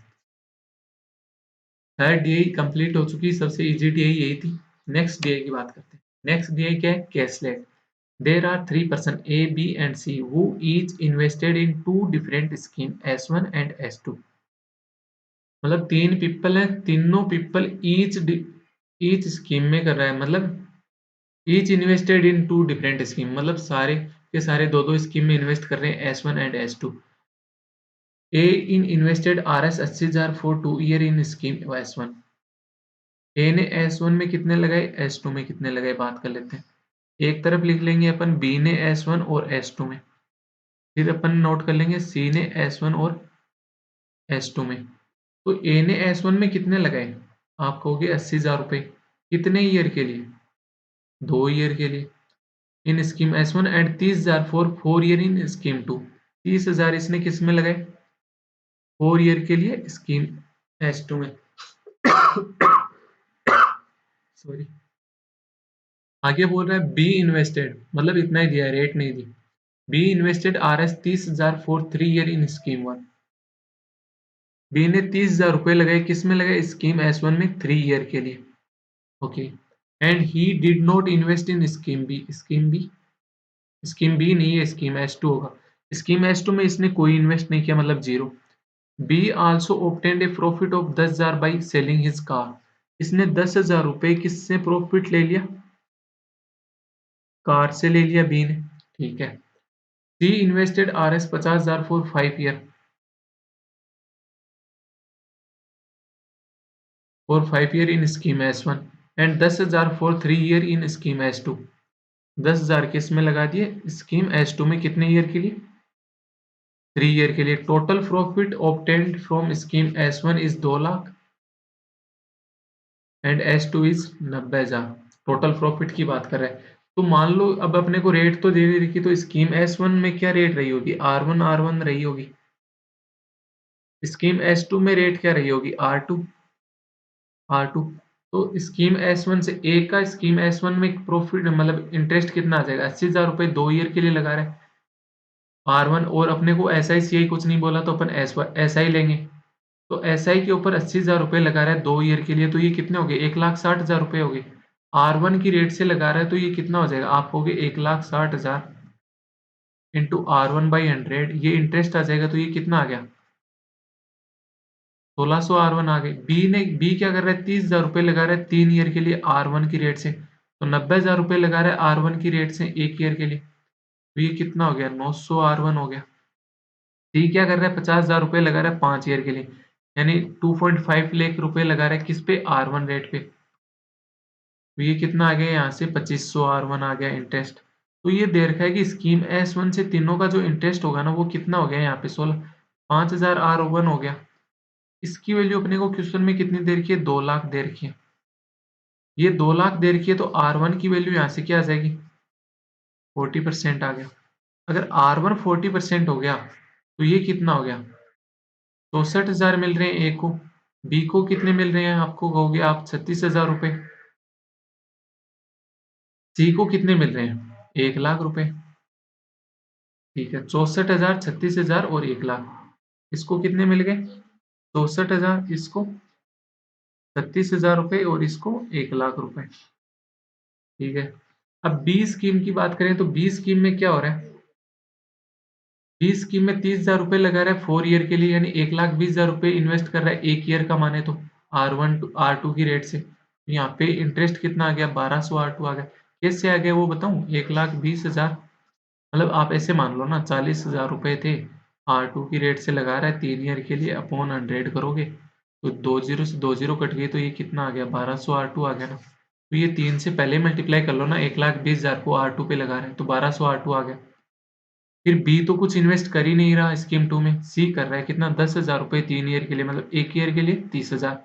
थर्ड डीआई कंप्लीट हो चुकी। सबसे इजी डीआई यही थी। नेक्स्ट डीआई की बात करते हैं। नेक्स्ट डीआई क्या है? Caselet. There are 3 person A B and C who each invested in two different scheme S1 and S2। मतलब 3 पीपल हैं, तीनों पीपल ईच स्कीम में कर रहा है, मतलब each invested in two different scheme, मतलब सारे के सारे दो दो स्कीम में इन्वेस्ट कर रहे हैं, S1 and S2। A in invested Rs 80,000 for 2 year in scheme S1। ए ने S1 में कितने लगाए? S2 में कितने लगाए? बात कर लेते हैं। एक तरफ लिख लेंगे अपन बी ने S1 और S2 में। फिर अपन नोट कर लेंगे सी ने S1 और S2 में। तो ए ने S1 में कितने लगाए? आप कहोगे 80,000 रुपए। कितने ईयर के लिए? 2 ईयर के लिए इन scheme S1 and 30,000 for 4 year in scheme 2। 30,000 इसने किस में लगाए? 4 ईयर के लिए स्कीम S2 में। सॉरी। आगे बोल रहा है बी इन्वेस्टेड, मतलब इतना ही दिया है, रेट नहीं दी। B invested Rs 30,000 for 3 year in scheme 1। B ने 30,000 रुपये लगाए, किस में लगाए? स्कीम S1 में 3 ईयर के लिए। Okay, and he did not invest in scheme B. Scheme B नहीं है, स्कीम S2 होगा। स्कीम S2 में इसने कोई इन्वेस्ट नहीं किया, मतलब zero. Be also obtained A profit of 10,000 by selling his car. इसने 10,000 रुपये किससे प्रॉफिट ले लिया? कार से ले लिया बी ने। ठीक है। C invested RS 50,000 for 5 year in scheme S1 and 10,000 for 3 year in scheme S2। 10,000 किस में लगा दिए? स्कीम S2 में। कितने ईयर के लिए? 3 ईयर के लिए। Total profit obtained from scheme S1 is 2 lakh and S2 is 90,000। Total profit की बात कर रहा है। तो मान लो अब अपने को रेट तो दे दी रखी, तो स्कीम S1 में क्या रेट रही होगी? R1 रही होगी। स्कीम S2 में रेट क्या रही होगी? R2। तो स्कीम S1 से ए का स्कीम S1 में प्रॉफिट मतलब इंटरेस्ट कितना आ जाएगा? 80,000 रुपये 2 ईयर के लिए लगा रहे हैं R1, और अपने को SI कुछ नहीं बोला, तो अपन SI लेंगे। तो SI के ऊपर 80,000 रुपये लगा रहा है 2 ईयर के लिए, तो ये कितने हो गए? 1,60,000 रुपये हो गए। R1 की रेट से लगा रहा है, तो ये कितना हो जाएगा? आप कहोगे 1,60,000 इंटू R1/100, ये इंटरेस्ट आ जाएगा, तो ये कितना आ गया? 1600 R1 आ गए। बी क्या कर रहा है? 30,000 रुपये लगा रहा है 3 ईयर के लिए R1 की रेट से, तो 90,000 रुपये लगा रहा है R1 की रेट से 1 ईयर के लिए, तो ये कितना हो गया? 900 R1 हो गया। डी क्या कर रहा है? 50,000 रुपये लगा रहा है 5 ईयर के लिए, यानी 2.5 लाख रुपए लगा रहा है किस पे? R1 रेट पे। तो ये कितना आ गया? यहाँ से 2500 R1 आ गया इंटरेस्ट। तो ये दे रखा है कि स्कीम S1 से तीनों का जो इंटरेस्ट होगा ना, वो कितना हो गया? यहाँ पे 16, 5,000 R1 हो गया। इसकी वैल्यू अपने को क्वेश्चन में कितनी दे रखी है? 2 लाख दे रखी है। ये 2 लाख दे रखी है, तो R1 की वैल्यू यहाँ से क्या आ जाएगी? 40% आ गया। अगर R1 40% हो गया, तो ये कितना हो गया? 64,000 मिल रहे हैं ए को। बी को कितने मिल रहे हैं? आपको कहोगे आप 36,000 रुपये। सी को कितने मिल रहे हैं? 1 लाख रुपए। ठीक है, 64,000, 36,000 और 1 लाख। इसको कितने मिल गए? 64,000, इसको 36,000 रुपये और इसको 1 लाख रुपए। ठीक है। अब बी स्कीम की बात करें, तो बी स्कीम में क्या हो रहा है? बी स्कीम में 30,000 रुपये लगा रहा है 4 ईयर के लिए, यानी 1,20,000 रुपये इन्वेस्ट कर रहा है 1 ईयर का, माने तो R2 की रेट से। यहाँ पे इंटरेस्ट कितना आ गया? 1200 R2 आ गया। कैसे आ गया वो बताऊं? 1,20,000, मतलब आप ऐसे मान लो ना, 40,000 रुपये थे, R2 की रेट से लगा रहा है 3 ईयर के लिए, अपॉन 100 करोगे तो 20 से 20 कट गए, तो ये कितना आ गया? 1200 R2 आ गया ना। तो ये 3 से पहले मल्टीप्लाई कर लो ना, 1,20,000 को R2 पे लगा रहे हैं, तो 1200 R2 आ गया। फिर बी तो कुछ इन्वेस्ट कर ही नहीं रहा स्कीम 2 में। सी कर रहा है कितना? 10,000 रुपये 3 ईयर के लिए, मतलब 1 ईयर के लिए 30,000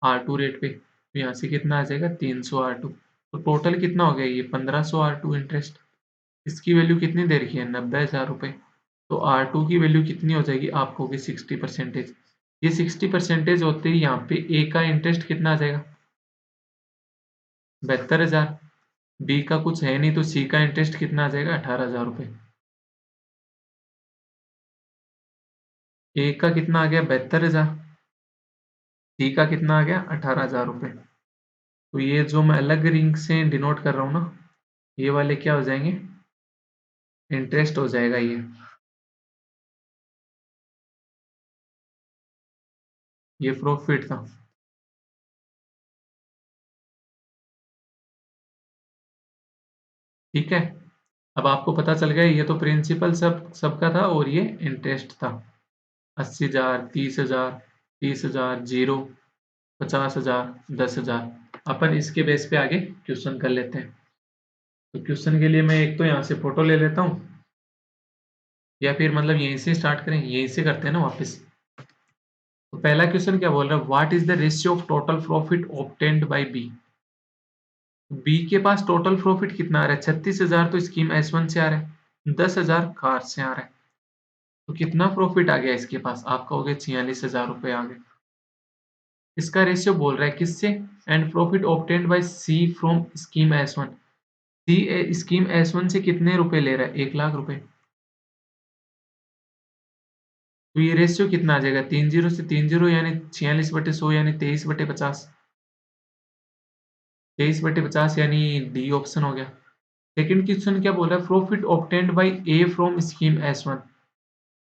R2 रेट पे। तो यहाँ से कितना आ जाएगा? 300 R2। तो टोटल कितना हो गया? ये 1,500 R2 इंटरेस्ट। इसकी वैल्यू कितनी दे रखी है? 90,000 रुपये। तो R2 की वैल्यू कितनी हो जाएगी? आपको होगी 60%। ये 60% होते ही यहाँ पे ए का इंटरेस्ट कितना आ जाएगा? 72,000। बी का कुछ है नहीं, तो सी का इंटरेस्ट कितना आ जाएगा? 18,000 रुपये। ए का कितना आ गया? 72,000। सी का कितना आ गया? 18,000 रुपये। तो ये जो मैं अलग रिंग से डिनोट कर रहा हूँ ना, ये वाले क्या हो जाएंगे? इंटरेस्ट हो जाएगा ये। ये प्रॉफिट था। ठीक है। अब आपको पता चल गया, ये तो प्रिंसिपल सबका था, और ये इंटरेस्ट था। 80,000, 30,000, 30,000, 0, 50,000, 10,000। अपन इसके बेस पे आगे क्वेश्चन कर लेते हैं। तो क्वेश्चन के लिए मैं एक तो यहाँ से फोटो ले लेता हूँ, या फिर मतलब यहीं से स्टार्ट करें, यहीं से करते हैं ना वापस। तो पहला क्वेश्चन क्या बोल रहा है? What is the ratio of total profit obtained by B. B के पास टोटल प्रॉफिट कितना आ रहा है? 36,000 तो स्कीम S1 से आ रहा है, 10,000 कार से आ रहा है, तो कितना प्रॉफिट आ गया इसके पास? आप कहोगे 46,000 रुपये आ गए। इसका रेशियो बोल रहा है किससे? And profit obtained by C from scheme S1। C scheme S1 से कितने रुपए ले रहा है? 1 लाख रुपए। तो ये रेशियो कितना आ जाएगा, 30 से 30 यानी 46/100 यानी 23/50, 23/50 यानी डी ऑप्शन हो गया। सेकंड क्वेश्चन क्या बोल रहा है, profit obtained by A from scheme S1।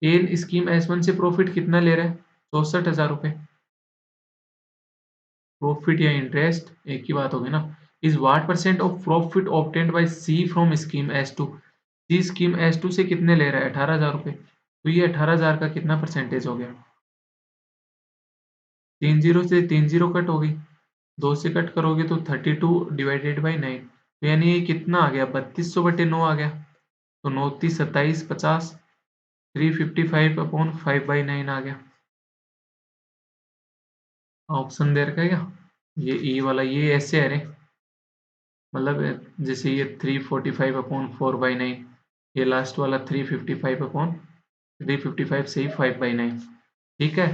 A scheme S1 से प्रॉफिट कितना ले रहा है, 64,000 रुपए। प्रॉफिट या इंटरेस्ट एक ही बात होगी ना। Is what percent of profit obtained by C from scheme S2। C scheme S2 से कितने ले रहा है, 18,000 रुपए। तो ये 18,000 का कितना परसेंटेज हो गया, 30 से 30 कट हो गई, 2 से कट करोगे तो 32/9। तो यानी ये कितना आ गया, 3200/9 आ गया। तो 9 30 27 50, 355/5/9 आ गया। ऑप्शन दे रखा है क्या, ये ई वाला ये ऐसे है रे, मतलब जैसे ये 345/4/9, ये लास्ट वाला 355 से ही 5/9। ठीक है।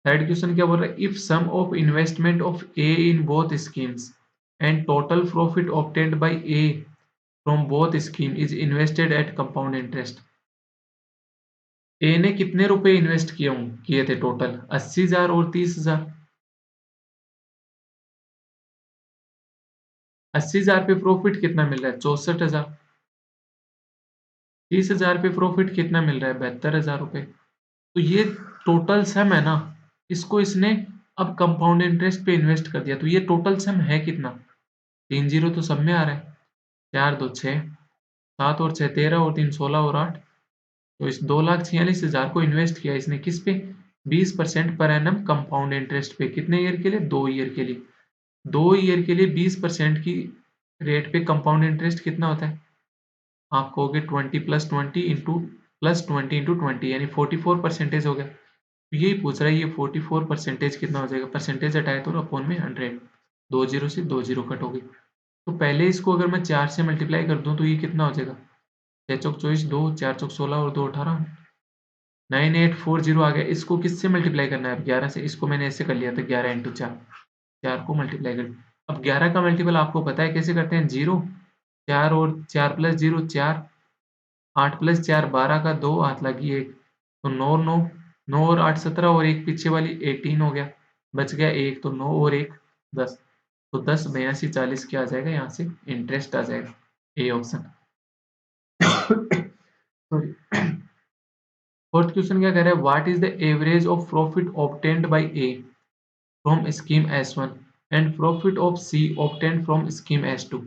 थर्ड क्वेश्चन क्या बोल रहा है, if sum of investment of A in both schemes and total profit obtained by A from both scheme is invested at compound interest. A ने कितने रुपए इन्वेस्ट किए थे टोटल, 80,000 और 30,000। 80,000 पे प्रॉफिट कितना मिल रहा है, 64,000। 30,000 पे प्रॉफिट कितना मिल रहा है, 72,000 रुपए। तो ये टोटल सम है ना, इसको इसने अब कंपाउंड इंटरेस्ट पे इन्वेस्ट कर दिया, तो ये टोटल सम है कितना, 30 तो सब में आ रहा है, 4 2 6, 7 और 6 13 और 3 16 और 8। तो इस 2,46,000 को इन्वेस्ट किया इसने किस पे, 20% पर एनम कंपाउंड इंटरेस्ट पे, कितने ईयर के लिए, 2 ईयर के लिए। 2 ईयर के लिए 20% की रेट पे कंपाउंड इंटरेस्ट कितना होता है, आप कहोगे 20 + 20 इंटू 44% हो गया। तो यही पूछ रहा है, ये 44% कितना हो जाएगा, परसेंटेज हटाए तो अपॉन में 100, 20 से 20 कट हो गई। तो पहले इसको अगर मैं 4 से मल्टीप्लाई कर दूं तो ये कितना हो जाएगा, 6 चौक 24, 2 4 चौक 16 और 2 18, 9840 आ गया। इसको किससे मल्टीप्लाई करना है, अब 11 से। इसको मैंने ऐसे कर लिया था, 11 इंटू 4, 4 को मल्टीप्लाई कर। अब 11 का मल्टीपल आपको पता है कैसे करते हैं, 0, 4 और 4 + 0 4, 8 + 4 12 का 2 हाथ लगी 1, तो 9 9, 9 और 8 17 और एक पीछे वाली 18 हो गया, बच गया 1, तो 9 और 1 10। तो 10 82 40 क्या आ जाएगा, यहाँ से इंटरेस्ट आ जाएगा, A option. Sorry. Fourth question क्या कह रहा है, what is the average of profit obtained by A from scheme S1 and profit of C obtained from scheme S2।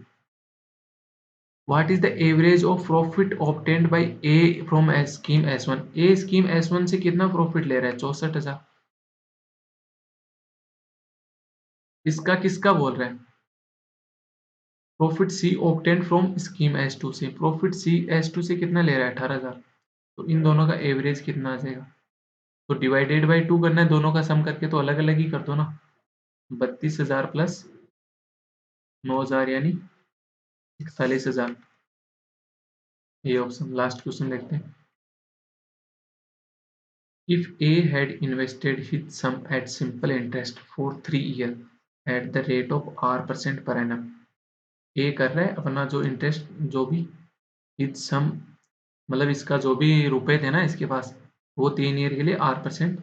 What is the average of profit obtained by A from a scheme S1? A scheme S1 से कितना profit ले रहा है, 64,000। इसका किसका बोल रहा है, profit C obtained from scheme S2 से। प्रॉफिट सी S2 से कितना ले रहा है, 18,000। तो इन दोनों का एवरेज कितना आ जाएगा, तो डिवाइडेड बाई 2 करना है, दोनों का सम करके तो अलग अलग ही कर दो ना। 32,000 प्लस 9,000 यानी 41,000, ये ऑप्शन। लास्ट क्वेश्चन देखते हैं, if A had invested his sum at simple interest for 3 years at the rate of R% per annum, A कर रहा है अपना जो इंटरेस्ट, जो भी his sum, मतलब इसका जो भी रुपए थे ना इसके पास, वो 3 ईयर के लिए R%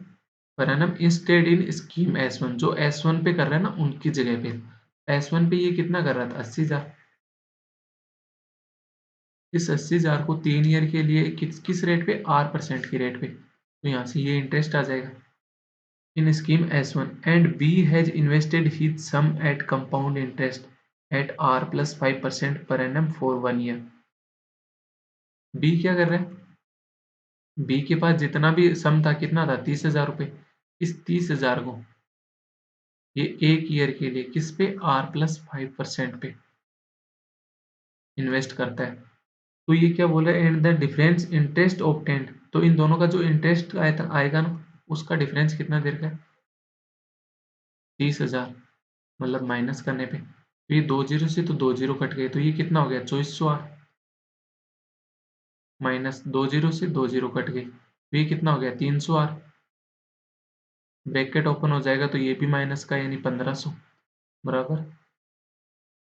पर एनम इंस्टेड इन स्कीम S1, जो S1 पे कर रहा है ना उनकी जगह पे, S1 पे ये कितना कर रहा था, 80,000। इस 80,000 को 3 ईयर के लिए किस रेट पे, R% की रेट पे, तो यहाँ से ये इंटरेस्ट आ जाएगा in scheme S1, and B has invested his sum at compound interest at R plus 5% per annum for 1 year। B क्या कर रहा है, B के पास जितना भी सम था कितना था, 30,000 रुपए। इस 30,000 को ये 1 ईयर के लिए किस पे, R plus 5% पे इन्वेस्ट करता है। तो ये क्या बोला, and the difference interest obtained, तो इन दोनों का जो इंटरेस्ट आएगा ना, उसका डिफरेंस कितना देर का है, 30,000, मतलब माइनस करने पे, तो ये 20 से तो 20 कट गए, तो ये कितना हो गया, 2400 आर, माइनस 20 से 20 कट गए, तो ये कितना हो गया, 300 आर। ब्रैकेट ओपन हो जाएगा तो ये भी माइनस का, यानी 1500 बराबर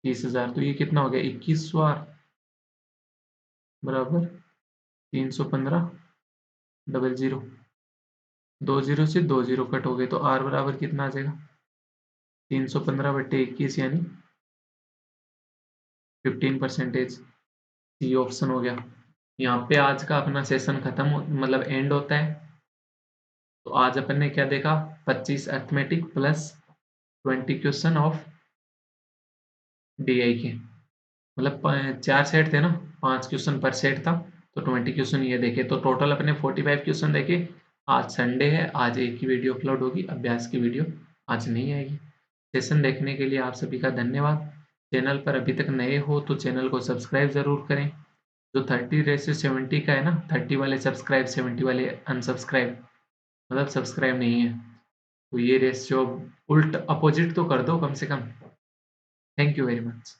30,000। तो ये कितना हो गया, 2100 आर बराबर 315/0। 2 जीरो से 2 जीरो कट हो गए तो r बराबर कितना आ जाएगा? 315/21 यानी 15%। सी ऑप्शन हो गया। यहाँ पे आज का अपना सेशन खत्म मतलब एंड होता है। तो आज अपन ने क्या देखा? 25 arithmetic plus 20 question of DI के, मतलब 4 सेट थे ना, 5 क्वेश्चन पर सेट था, तो 20 क्वेश्चन ये देखे, तो टोटल अपने 45 क्वेश्चन देखे। आज संडे है, आज एक ही वीडियो अपलोड होगी, अभ्यास की वीडियो आज नहीं आएगी। सेशन देखने के लिए आप सभी का धन्यवाद। चैनल पर अभी तक नए हो तो चैनल को सब्सक्राइब जरूर करें। जो 30:70 का है ना, 30 वाले सब्सक्राइब, 70 वाले अनसब्सक्राइब, मतलब सब्सक्राइब नहीं है, तो ये रेशियो उल्ट अपोजिट तो कर दो कम से कम। Thank you very much.